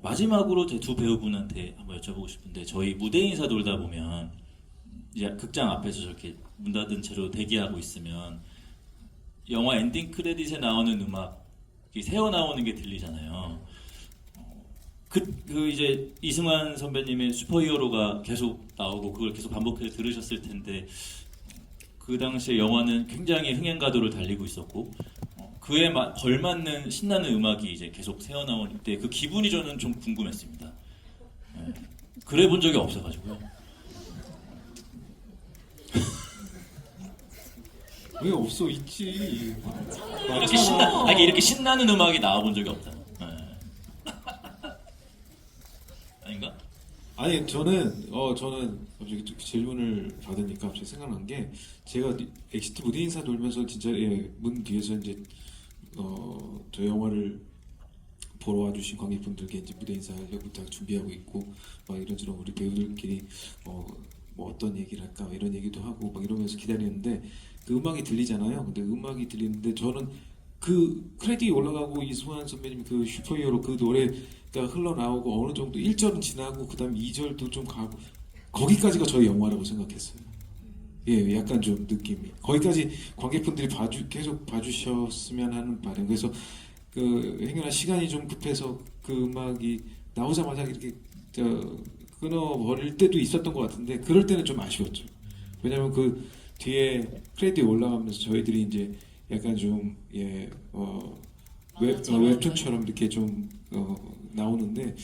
마지막으로 제 두 배우분한테 한번 여쭤보고 싶은데 저희 무대 인사 돌다 보면 이제 극장 앞에서 저렇게 문 닫은 채로 대기하고 있으면 영화 엔딩 크레딧에 나오는 음악이 새어 나오는 게 들리잖아요. 그 이제 이승환 선배님의 슈퍼히어로가 계속 나오고 그걸 계속 반복해서 들으셨을 텐데 그 당시에 영화는 굉장히 흥행가도를 달리고 있었고 그에 걸맞는 신나는 음악이 이제 계속 새어 나올 때 그 기분이 저는 좀 궁금했습니다. 네. 그래 본 적이 없어가지고요. 왜 없어? 있지. 이렇게 신나는 음악이 나와본 적이 없다. 네. 아닌가? 아니 저는 갑자기 질문을 받으니까 갑자기 생각난 게 제가 엑시트 무대 인사 돌면서 진짜 문 뒤에서 이제 저 영화를 보러 와주신 관객분들께 이제 무대 인사를 부터 준비하고 있고 막 이런저런 우리 배우들끼리 뭐 어떤 얘기를 할까 이런 얘기도 하고 막 이러면서 기다리는데 그 음악이 들리잖아요. 근데 음악이 들리는데 저는 그 크레딧이 올라가고 이승환 선배님 그 슈퍼히어로 그 노래가 흘러나오고 어느 정도 1절은 지나고 그 다음 2절도 좀 가고 거기까지가 저희 영화라고 생각했어요. 예, 약간 좀 느낌이 거기까지 관객분들이 계속 봐주셨으면 하는 바람. 그래서 그 행여나 시간이 좀 급해서 그 음악이 나오자마자 이렇게 끊어버릴 때도 있었던 것 같은데 그럴 때는 좀 아쉬웠죠. 왜냐면 그 뒤에 크레딧 올라가면서 저희들이 이제 약간 좀 웹툰처럼 이렇게 좀 나오는데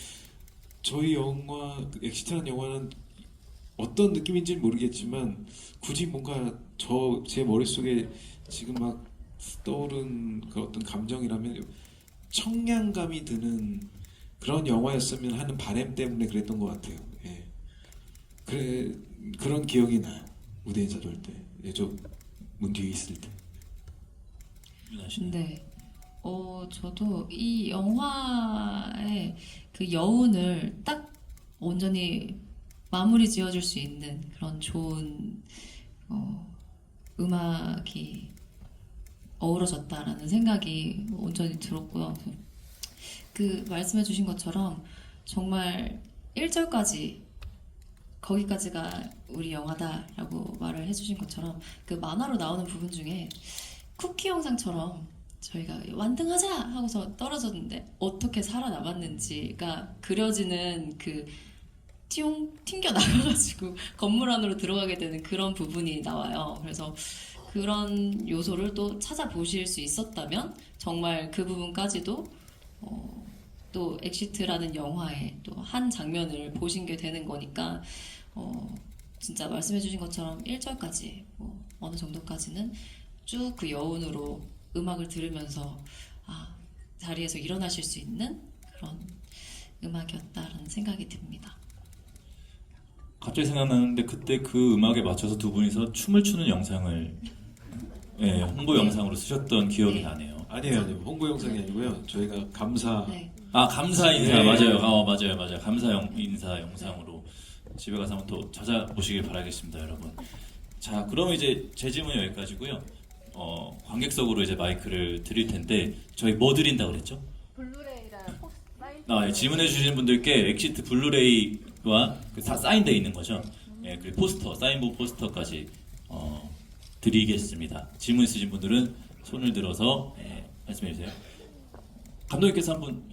저희 영화 엑시트라는 영화는 어떤 느낌인지는 모르겠지만 굳이 뭔가 제 머릿속에 지금 막 떠오른 그 어떤 감정이라면 청량감이 드는 그런 영화였으면 하는 바람 때문에 그랬던 것 같아요. 예. 그런 기억이 나요. 무대에서 돌 때. 예, 저문 뒤에 있을 때. 윤아 씨. 네. 저도 이 영화의 그 여운을 딱 온전히 마무리 지어줄 수 있는 그런 좋은 음악이 어우러졌다라는 생각이 온전히 들었고요. 그 말씀해주신 것처럼 정말 1절까지 거기까지가 우리 영화다라고 말을 해주신 것처럼 그 만화로 나오는 부분 중에 쿠키 영상처럼 저희가 완등하자 하고서 떨어졌는데 어떻게 살아남았는지가 그려지는 그 튕겨 나가가지고 건물 안으로 들어가게 되는 그런 부분이 나와요. 그래서 그런 요소를 또 찾아보실 수 있었다면 정말 그 부분까지도 또 엑시트라는 영화의 또 한 장면을 보신 게 되는 거니까 진짜 말씀해주신 것처럼 1절까지 어느 정도까지는 쭉 그 여운으로 음악을 들으면서 자리에서 일어나실 수 있는 그런 음악이었다라는 생각이 듭니다. 갑자기 생각나는데 그때 그 음악에 맞춰서 두 분이서 춤을 추는 영상을 홍보 영상으로 쓰셨던 기억이 네. 나네요. 아니에요. 홍보 영상이 아니고요. 저희가 감사 네. 감사 인사 네. 맞아요. 맞아요. 감사 인사 영상으로 집에 가서 한번 또 찾아보시길 바라겠습니다, 여러분. 자, 그럼 이제 제 질문은 여기까지고요. 관객석으로 이제 마이크를 드릴 텐데 저희 뭐 드린다 그랬죠? 블루레이랑 질문해 주시는 분들께 엑시트 블루레이와 다 사인되어 있는 거죠. 그리고 포스터, 사인본 포스터까지 드리겠습니다. 질문 있으신 분들은 손을 들어서 말씀해 주세요. 감독님께서 한번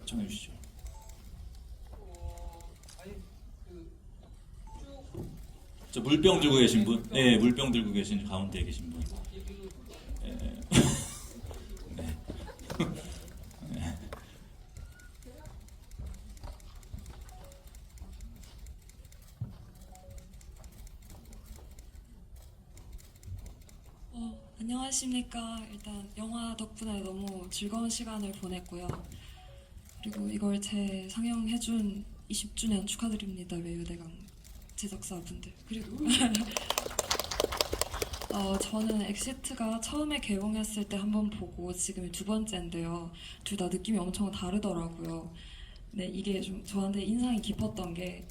청해 주시죠. 저 물병 들고 계신 분, 물병 들고 계신 가운데 계신 분. 안녕하십니까. 일단 영화 덕분에 너무 즐거운 시간을 보냈고요. 그리고 이걸 재상영해준 20주년 축하드립니다. 외유대강 제작사분들. 그리고 저는 엑시트가 처음에 개봉했을 때 한 번 보고 지금이 두 번째인데요. 둘 다 느낌이 엄청 다르더라고요. 네, 이게 좀 저한테 인상이 깊었던 게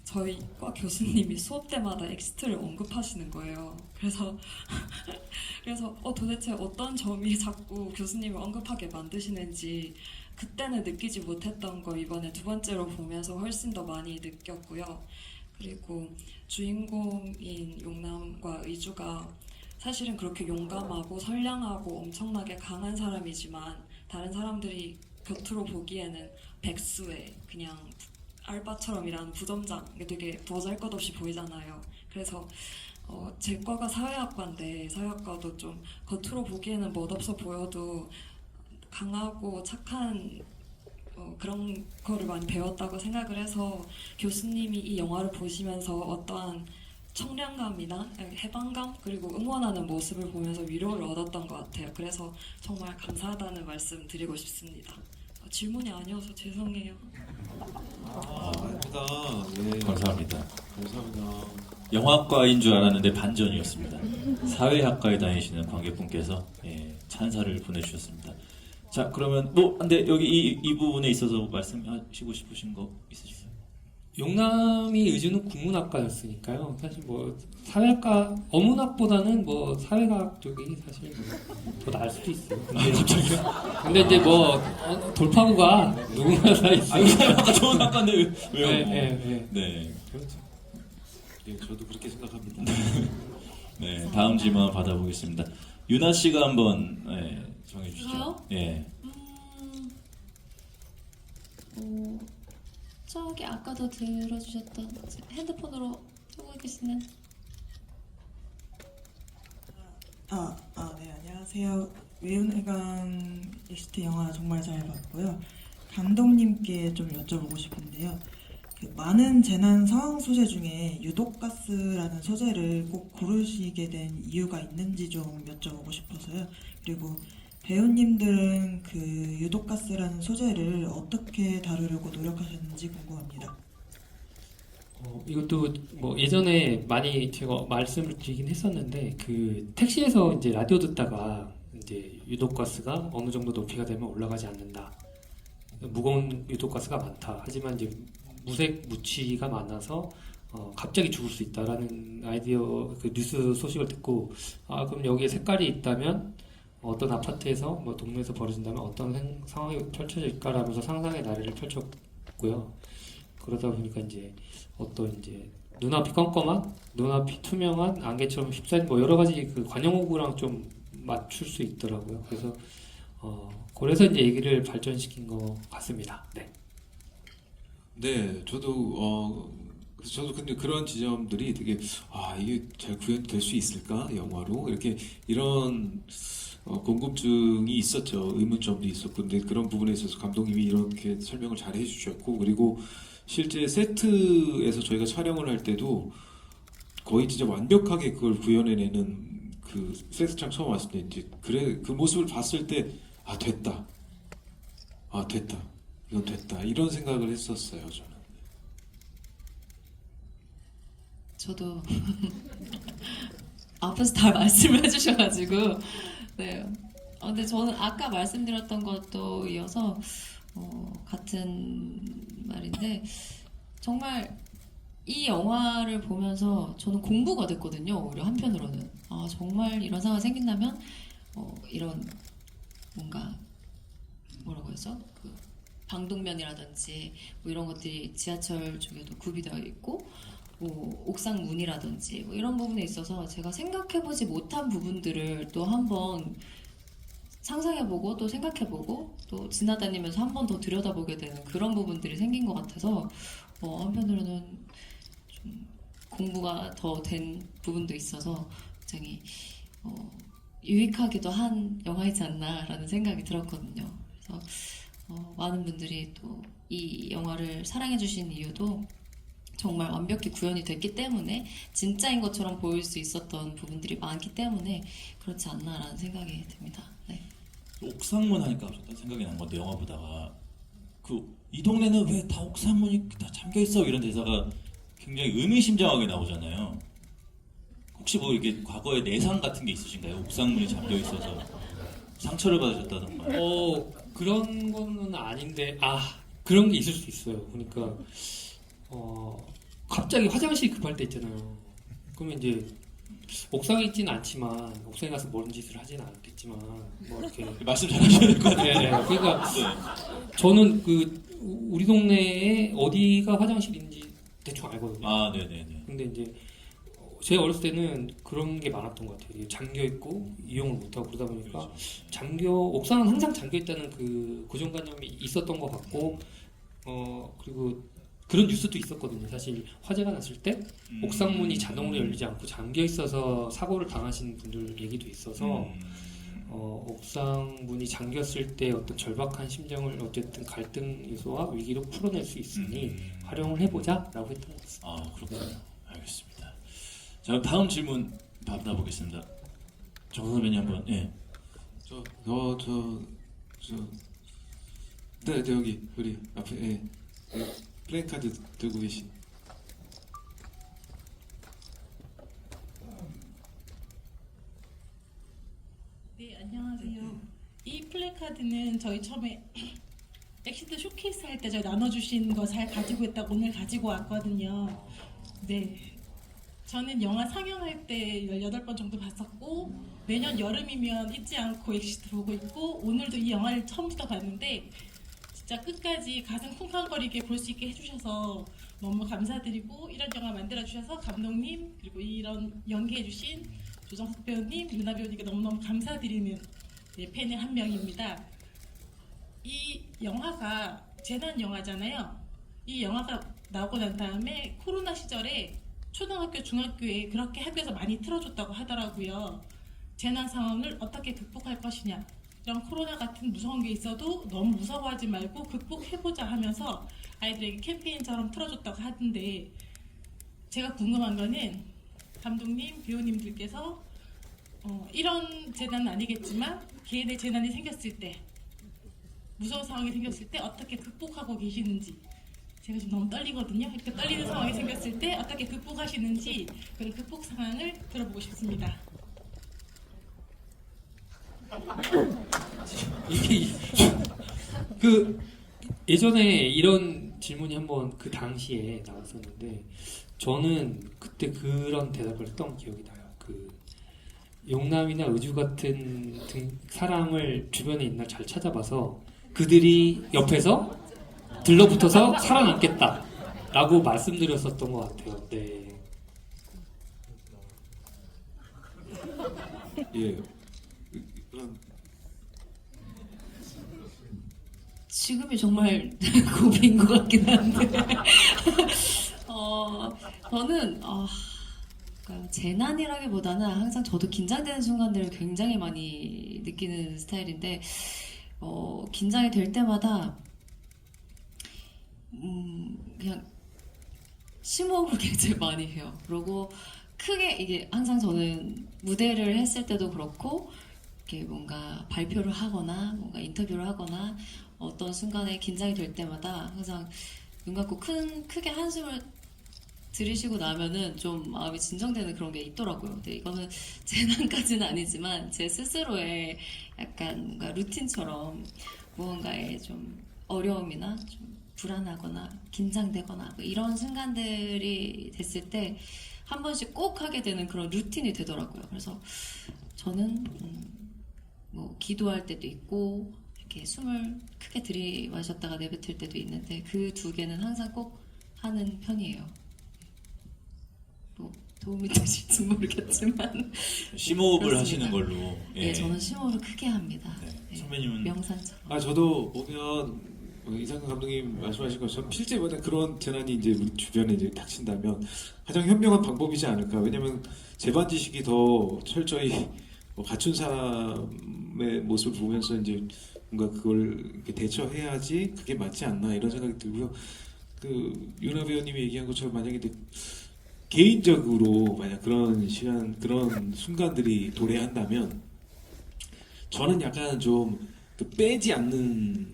저희 과 교수님이 수업 때마다 엑시트를 언급하시는 거예요. 그래서 도대체 어떤 점이 자꾸 교수님을 언급하게 만드시는지 그때는 느끼지 못했던 거 이번에 두 번째로 보면서 훨씬 더 많이 느꼈고요. 그리고 주인공인 용남과 의주가 사실은 그렇게 용감하고 선량하고 엄청나게 강한 사람이지만 다른 사람들이 겉으로 보기에는 백수의 그냥 알바처럼 일하는 부점장, 되게 보잘것없이 보이잖아요. 그래서 제 과가 사회학과인데 사회학과도 좀 겉으로 보기에는 멋없어 보여도 강하고 착한 그런 거를 많이 배웠다고 생각을 해서 교수님이 이 영화를 보시면서 어떠한 청량감이나 해방감 그리고 응원하는 모습을 보면서 위로를 얻었던 것 같아요. 그래서 정말 감사하다는 말씀 드리고 싶습니다. 질문이 아니어서 죄송해요. 아닙니다. 예. 감사합니다. 감사합니다. 영화과인 줄 알았는데 반전이었습니다. 사회학과에 다니시는 관객분께서 찬사를 보내주셨습니다. 자, 그러면 근데 여기 이 부분에 있어서 말씀하시고 싶으신 거 있으실까요? 용남이 의주는 국문학과였으니까요. 사실 사회학과 어문학보다는 사회과학 쪽이 사실 더 나을 수도 있어요. 근데 이제 돌파구가 누구나 다 있어요. 사회학과 좋은 학과인데 왜요? 네. 그렇죠. 예, 저도 그렇게 생각합니다. 네, 다음 질문 받아보겠습니다. 유나 씨가 한번 정해주시죠. 저요? 예. 저기 아까도 들어주셨던 핸드폰으로 쓰고 계시는 네, 안녕하세요. 외유내강 엑시트 영화 정말 잘 봤고요. 감독님께 좀 여쭤보고 싶은데요. 많은 재난 상황 소재 중에 유독가스라는 소재를 꼭 고르시게 된 이유가 있는지 좀 여쭤보고 싶어서요. 그리고 배우님들은 그 유독가스라는 소재를 어떻게 다루려고 노력하셨는지 궁금합니다. 이것도 뭐 예전에 많이 제가 말씀을 드리긴 했었는데 그 택시에서 이제 라디오 듣다가 이제 유독가스가 어느 정도 높이가 되면 올라가지 않는다. 무거운 유독가스가 많다. 하지만 이제 무색 무취가 많아서 갑자기 죽을 수 있다라는 아이디어 그 뉴스 소식을 듣고 그럼 여기에 색깔이 있다면 어떤 아파트에서 뭐 동네에서 벌어진다면 어떤 상황이 펼쳐질까라면서 상상의 나래를 펼쳤고요. 그러다 보니까 이제 어떤 이제 눈앞이 껌껌한, 눈앞이 투명한 안개처럼 휩싸인 뭐 여러 가지 그 관용호구랑 좀 맞출 수 있더라고요. 그래서 이제 얘기를 발전시킨 것 같습니다. 네. 네, 저도 근데 그런 지점들이 되게 이게 잘 구현될 수 있을까 영화로 이렇게 이런 궁금증이 있었죠. 의문점도 있었고 근데 그런 부분에 있어서 감독님이 이렇게 설명을 잘 해주셨고 그리고 실제 세트에서 저희가 촬영을 할 때도 거의 진짜 완벽하게 그걸 구현해내는 그 세트장 처음 왔을 때 이제 그 모습을 봤을 때 됐다. 됐다. 이건 됐다. 이런 생각을 했었어요, 저는. 저도 앞에서 다 말씀을 해주셔가지고 네. 근데 저는 아까 말씀드렸던 것도 이어서 같은 말인데 정말 이 영화를 보면서 저는 공부가 됐거든요. 오히려 한편으로는 정말 이런 상황이 생긴다면 이런 뭔가 뭐라고 해서 그 방독면이라든지 뭐 이런 것들이 지하철 쪽에도 구비되어 있고 뭐 옥상 문이라든지 뭐 이런 부분에 있어서 제가 생각해보지 못한 부분들을 또 한번 상상해보고 또 생각해보고 또 지나다니면서 한 번 더 들여다보게 되는 그런 부분들이 생긴 것 같아서 한편으로는 좀 공부가 더 된 부분도 있어서 굉장히 유익하기도 한 영화이지 않나라는 생각이 들었거든요. 그래서 많은 분들이 또 이 영화를 사랑해주신 이유도 정말 완벽히 구현이 됐기 때문에 진짜인 것처럼 보일 수 있었던 부분들이 많기 때문에 그렇지 않나라는 생각이 듭니다. 네. 옥상문 하니까 갑자기 생각이 난 건데 영화 보다가 이 동네는 왜 다 옥상문이 다 잠겨 있어 이런 대사가 굉장히 의미심장하게 나오잖아요. 혹시 뭐 이렇게 과거에 내상 같은 게 있으신가요? 옥상문이 잠겨 있어서 상처를 받으셨다던가. 그런 거는 아닌데 그런 게 있을 수 있어요. 그러니까 갑자기 화장실 급할 때 있잖아요. 그러면 이제 옥상에 있지는 않지만 옥상에 가서 뭔 짓을 하지는 않겠지만 뭐 이렇게 말씀 잘하셔야 될 것 같아요. 네, 그러니까 저는 우리 동네에 어디가 화장실인지 대충 알거든요. 네네네. 근데 이제 제 어렸을 때는 그런 게 많았던 것 같아요. 이게 잠겨 있고 이용을 못하고 그러다 보니까 옥상은 항상 잠겨 있다는 그 고정관념이 있었던 것 같고 그리고 그런 뉴스도 있었거든요. 사실 화재가 났을 때 옥상문이 자동으로 열리지 않고 잠겨 있어서 사고를 당하신 분들 얘기도 있어서 옥상문이 잠겼을 때 어떤 절박한 심정을 어쨌든 갈등 요소와 위기로 풀어낼 수 있으니 활용을 해보자라고 했던 것 같습니다. 그렇군요. 알겠습니다. 자, 다음 질문 받아보겠습니다. 정 선배님 한번. 예. 네, 여기 우리 앞에 플래카드 들고 계신. 네, 안녕하세요. 이 플래카드는 저희 처음에 엑시트 쇼케이스 할 때 저희 나눠주신 거 잘 가지고 있다고 오늘 가지고 왔거든요. 네. 저는 영화 상영할 때 18번 정도 봤었고 매년 여름이면 잊지 않고 엑시트 보고 있고 오늘도 이 영화를 처음부터 봤는데 진짜 끝까지 가슴 쿵쾅거리게 볼 수 있게 해주셔서 너무 감사드리고 이런 영화 만들어주셔서 감독님 그리고 이런 연기해주신 조정석 배우님, 유나 배우님께 너무너무 감사드리는 팬의 한 명입니다. 이 영화가 재난 영화잖아요. 이 영화가 나오고 난 다음에 코로나 시절에 초등학교, 중학교에 그렇게 학교에서 많이 틀어줬다고 하더라고요. 재난 상황을 어떻게 극복할 것이냐. 이런 코로나 같은 무서운 게 있어도 너무 무서워하지 말고 극복해보자 하면서 아이들에게 캠페인처럼 틀어줬다고 하던데 제가 궁금한 거는 감독님, 배우님들께서 이런 재난은 아니겠지만 개인의 재난이 생겼을 때 무서운 상황이 생겼을 때 어떻게 극복하고 계시는지 제가 지금 너무 떨리거든요. 이렇게 떨리는 상황이 생겼을 때 어떻게 극복하시는지 그런 극복 상황을 들어보고 싶습니다. 이게 그 예전에 이런 질문이 한번 그 당시에 나왔었는데 저는 그때 그런 대답을 했던 기억이 나요. 그 용남이나 의주 같은 사람을 주변에 있나 잘 찾아봐서 그들이 옆에서 들러붙어서 살아남겠다라고 말씀드렸었던 것 같아요. 네. 예. 그런 지금이 정말 고비인 것 같긴 한데 저는 그러니까 재난이라기보다는 항상 저도 긴장되는 순간들을 굉장히 많이 느끼는 스타일인데 긴장이 될 때마다 그냥 심호흡을 굉장히 많이 해요. 그리고 크게 이게 항상 저는 무대를 했을 때도 그렇고 이렇게 뭔가 발표를 하거나 뭔가 인터뷰를 하거나 어떤 순간에 긴장이 될 때마다 항상 눈 감고 크게 한숨을 들이쉬고 나면은 좀 마음이 진정되는 그런 게 있더라고요. 근데 이거는 재난까지는 아니지만 제 스스로의 약간 뭔가 루틴처럼 무언가에 좀 어려움이나 좀 불안하거나 긴장되거나 뭐 이런 순간들이 됐을 때 한 번씩 꼭 하게 되는 그런 루틴이 되더라고요. 그래서 저는 뭐 기도할 때도 있고 이렇게 숨을 크게 들이마셨다가 내뱉을 때도 있는데 그 두 개는 항상 꼭 하는 편이에요. 뭐 도움이 되실지 모르겠지만 심호흡을 그렇습니다. 하시는 걸로. 네, 저는 심호흡을 크게 합니다. 네. 네, 선배님은 명상처럼. 저도 보면 이상근 감독님 말씀하신 것처럼 실제 만약 그런 재난이 이제 우리 주변에 이제 닥친다면 가장 현명한 방법이지 않을까. 왜냐면 재반 지식이 더 철저히 갖춘 사람의 모습을 보면서 이제 뭔가 그걸 이렇게 대처해야지 그게 맞지 않나 이런 생각이 들고요. 그 윤아 배우님이 얘기한 것처럼 만약에 개인적으로 만약 그런 시간 그런 순간들이 도래한다면 저는 약간 좀 그 빼지 않는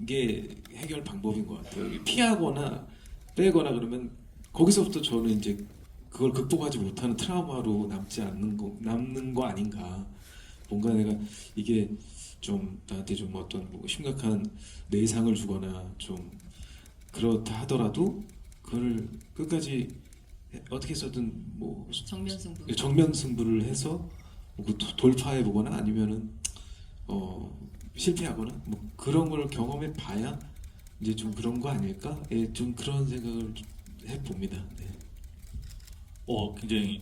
게 해결 방법인 것 같아요. 피하거나 빼거나 그러면 거기서부터 저는 이제 그걸 극복하지 못하는 트라우마로 남는 거 아닌가. 뭔가 내가 이게 좀 나한테 좀 어떤 뭐 심각한 내상을 주거나 좀 그렇다 하더라도 그걸 끝까지 어떻게 해서든 뭐 정면 승부. 승부를 해서 뭐 돌파해 보거나 아니면은 실패하거나 뭐 그런 걸 경험해 봐야 이제 좀 그런 거 아닐까? 예, 좀 그런 생각을 해 봅니다. 네. 굉장히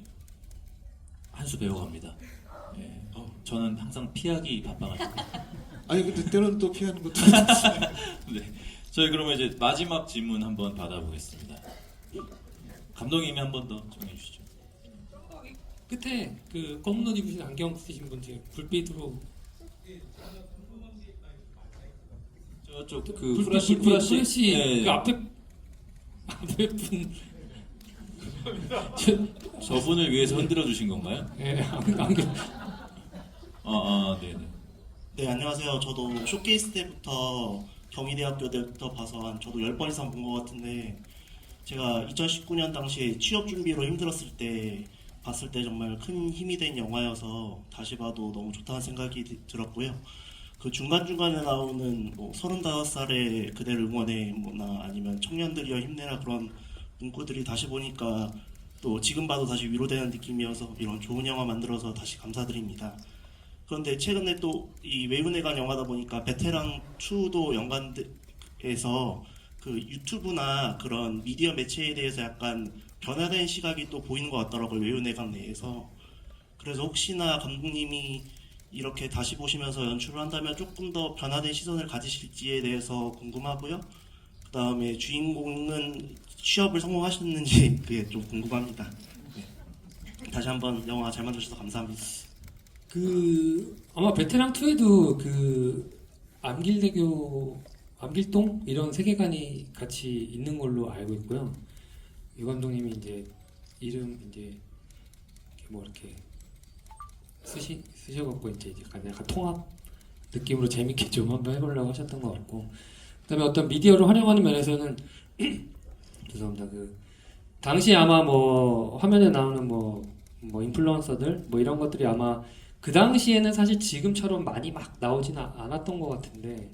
한 수 배워갑니다. 예. 저는 항상 피하기 바빠가지고. 아니 근데 때로는 또 피하는 것도 네. 저희 그러면 이제 마지막 질문 한번 받아보겠습니다. 감독님이 한 번 더 정해주시죠. 끝에 그 검은 옷 입으신 안경 쓰신 분 중에 불빛으로 저쪽 그 불빛 프라시 네. 그 앞에 분 저분을 위해서 흔들어 주신 건가요? 예, 안경 네네. 네, 안녕하세요. 저도 쇼케이스 때부터 경희대학교 때부터 봐서 저도 10번 이상 본 것 같은데 제가 2019년 당시에 취업 준비로 힘들었을 때 봤을 때 정말 큰 힘이 된 영화여서 다시 봐도 너무 좋다는 생각이 들었고요. 그 중간중간에 나오는 뭐 35살의 그대를 응원해 뭐나 아니면 청년들이여 힘내라 그런 문구들이 다시 보니까 또 지금 봐도 다시 위로되는 느낌이어서 이런 좋은 영화 만들어서 다시 감사드립니다. 그런데 최근에 또 이 외윤회관 영화다 보니까 베테랑 2도 연관돼서 그 유튜브나 그런 미디어 매체에 대해서 약간 변화된 시각이 또 보이는 것 같더라고요. 외윤회관 내에서. 그래서 혹시나 감독님이 이렇게 다시 보시면서 연출을 한다면 조금 더 변화된 시선을 가지실지에 대해서 궁금하고요. 그 다음에 주인공은 취업을 성공하셨는지 그게 좀 궁금합니다. 네. 다시 한번 영화 잘 만드셔서 감사합니다. 그 아마 베테랑 2에도 그 암길동 이런 세계관이 같이 있는 걸로 알고 있고요. 유 감독님이 이제 이름 이제 뭐 이렇게 쓰셔갖고 이제 약간 통합 느낌으로 재밌게 좀 한번 해보려고 하셨던 것 같고, 그다음에 어떤 미디어를 활용하는 면에서는 죄송합니다. 그 당시 아마 뭐 화면에 나오는 뭐 인플루언서들 뭐 이런 것들이 아마 그 당시에는 사실 지금처럼 많이 막 나오지는 않았던 것 같은데,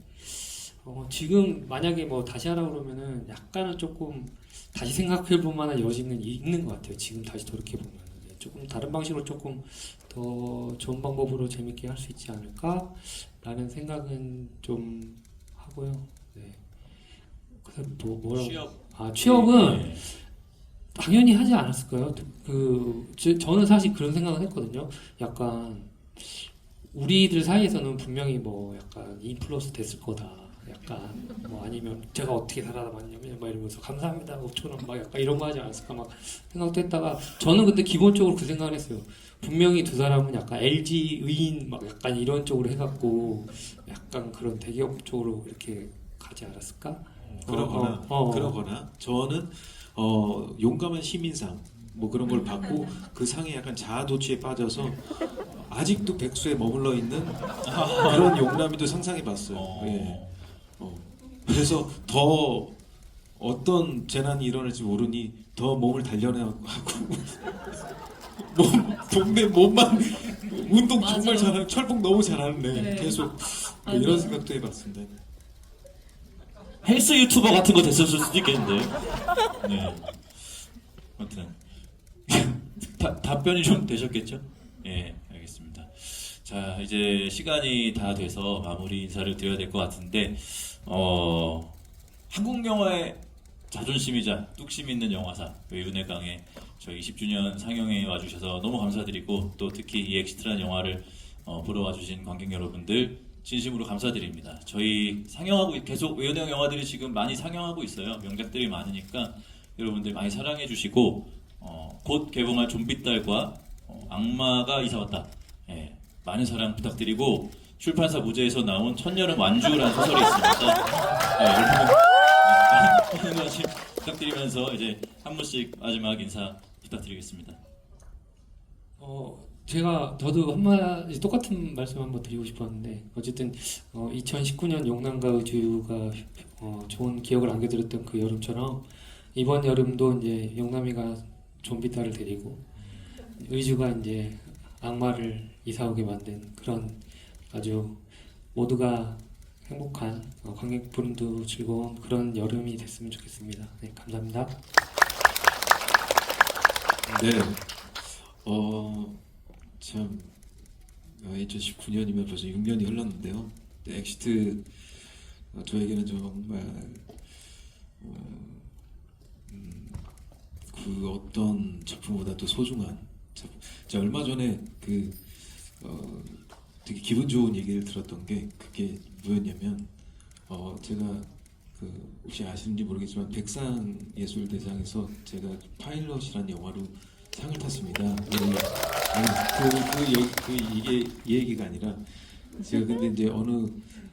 지금 만약에 뭐 다시 하라고 그러면은 약간은 조금 다시 생각해 볼 만한 여지는 있는 것 같아요. 지금 다시 돌이켜 보면 조금 다른 방식으로 조금 더 좋은 방법으로 재밌게 할 수 있지 않을까라는 생각은 좀 하고요. 네. 그래서 뭐라고? 취업은 네. 당연히 하지 않았을까요? 저는 사실 그런 생각을 했거든요. 약간 우리들 사이에서는 분명히 뭐 약간 인플루언서 됐을 거다. 약간 뭐 아니면 제가 어떻게 살아남았냐면 막 이러면서 감사합니다 5,000원 막 약간 이런 거 하지 않았을까 막 생각도 했다가, 저는 근데 기본적으로 그 생각을 했어요. 분명히 두 사람은 약간 LG 의인 막 약간 이런 쪽으로 해갖고 약간 그런 대기업 쪽으로 이렇게 가지 않았을까? 그러거나 저는 용감한 시민상 뭐 그런 걸 받고 그 상에 약간 자아도취에 빠져서 아직도 백수에 머물러 있는 그런 용남이도 상상해봤어요. 예. 그래서 더 어떤 재난이 일어날지 모르니 더 몸을 단련하고 동네 몸만 운동 맞아. 정말 잘하는, 철봉 너무 잘하는데 네. 계속 뭐 이런 생각도 해봤습니다. 헬스 유튜버 같은 거 됐었을 수도 있겠는데요. 네. 아무튼 답변이 좀 되셨겠죠? 예, 알겠습니다. 자, 이제 시간이 다 돼서 마무리 인사를 드려야 될 것 같은데, 한국 영화의 자존심이자 뚝심 있는 영화사 외유내 강의 저희 20주년 상영회에 와주셔서 너무 감사드리고, 또 특히 이 엑시트라는 영화를 보러 와주신 관객 여러분들 진심으로 감사드립니다. 저희 계속 외유내 강 영화들이 지금 많이 상영하고 있어요. 명작들이 많으니까 여러분들 많이 사랑해 주시고, 곧 개봉할 좀비딸과 악마가 이사왔다. 예, 많은 사랑 부탁드리고, 출판사 무제에서 나온 천여름 완주라는 소설이 있습니다. 여러분 많은 관심 부탁드리면서 이제 한 분씩 마지막 인사 부탁드리겠습니다. 저도 한마디 똑같은 말씀 한번 드리고 싶었는데, 어쨌든 2019년 용남과 의주가 좋은 기억을 안겨드렸던 그 여름처럼 이번 여름도 이제 용남이가 좀비딸을 데리고 의주가 이제 악마를 이사오게 만든 그런 아주 모두가 행복한, 관객분도 즐거운 그런 여름이 됐으면 좋겠습니다. 네, 감사합니다. 네. 참 2019년이면 벌써 6년이 흘렀는데요. 네, 엑시트 저에게는 정말 그 어떤 작품보다도 소중한 작품. 제가 얼마 전에 되게 기분 좋은 얘기를 들었던 게 그게 뭐였냐면, 제가 혹시 아시는지 모르겠지만 백상예술대상에서 제가 파일럿이라는 영화로 상을 탔습니다. 이게 이 얘기가 아니라, 제가 근데 이제 어느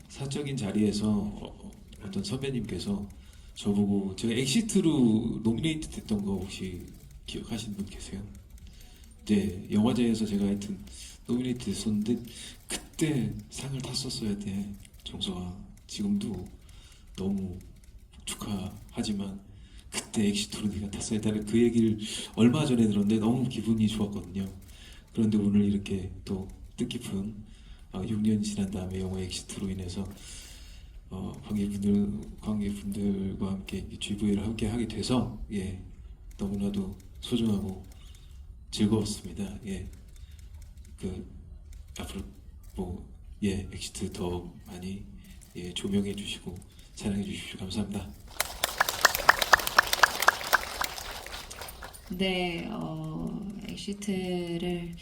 사적인 자리에서 어떤 선배님께서 저보고, 제가 엑시트로 노미네이트 됐던 거 혹시 기억하시는 분 계세요? 네, 영화제에서 제가 하여튼 노미네이트 됐었는데 그때 상을 탔었어야 돼, 정서가. 지금도 너무 축하하지만 그때 엑시트로 네가 탔어야 돼, 그 얘기를 얼마 전에 들었는데 너무 기분이 좋았거든요. 그런데 오늘 이렇게 또 뜻깊은 6년 지난 다음에 영화 엑시트로 인해서 관객분들과 함께 GV를 함께 하게 돼서, 예, 너무나도 소중하고 즐거웠습니다. 예, 앞으로 엑시트 더 많이 조명해 주시고 사랑해 주십시오. 감사합니다. 네, 엑시트를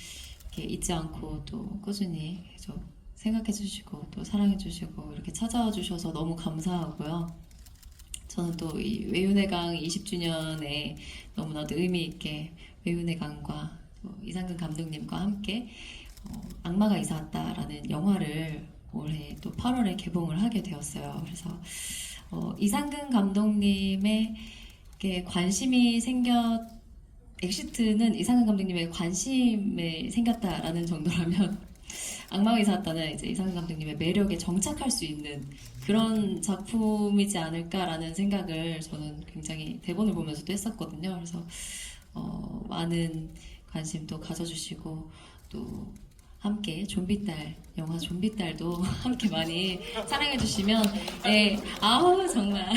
이렇게 잊지 않고 또 꾸준히 계속 생각해 주시고 또 사랑해 주시고 이렇게 찾아와 주셔서 너무 감사하고요. 저는 또 이 외유내 강 20주년에 너무나도 의미 있게 외유내 강과 또 이상근 감독님과 함께 악마가 이사 왔다라는 영화를 올해 또 8월에 개봉을 하게 되었어요. 그래서 이상근 감독님에게 관심이 생겼던 엑시트는 이상은 감독님의 관심에 생겼다라는 정도라면 악마가 이사 왔다는 이제 이상은 감독님의 매력에 정착할 수 있는 그런 작품이지 않을까라는 생각을 저는 굉장히 대본을 보면서도 했었거든요. 그래서 많은 관심도 가져주시고 또 함께 좀비딸 영화 좀비딸도 함께 많이 사랑해주시면 아우 정말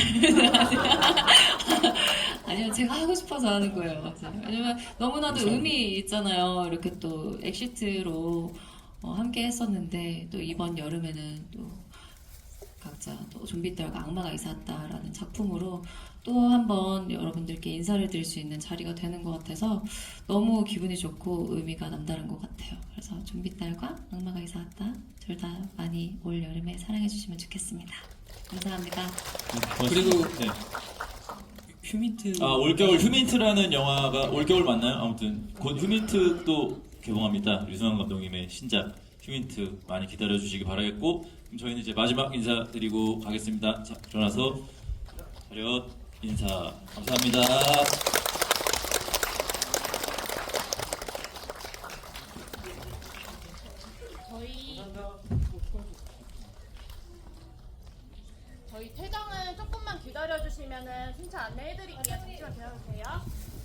아니요 제가 하고 싶어서 하는 거예요. 왜냐면 너무나도 의미 있잖아요. 이렇게 또 엑시트로 함께 했었는데 또 이번 여름에는 또 각자 또 좀비딸과 악마가 이사 왔다라는 작품으로 또 한번 여러분들께 인사를 드릴 수 있는 자리가 되는 것 같아서 너무 기분이 좋고 의미가 남다른 것 같아요. 그래서 좀비딸과 악마가 이사 왔다 둘 다 많이 올 여름에 사랑해 주시면 좋겠습니다. 감사합니다. 그리고 네. 휴민트 올겨울 휴민트라는 영화가 올겨울 맞나요? 아무튼 곧 휴민트도 개봉합니다. 류승환 감독님의 신작 휴민트 많이 기다려주시기 바라겠고 그럼 저희는 이제 마지막 인사드리고 가겠습니다. 자, 일어나서 차렷 인사 감사합니다. 저희 퇴장은 조금만 기다려주시면은 순차 안내해드릴게요. 잠시만 기다려주세요.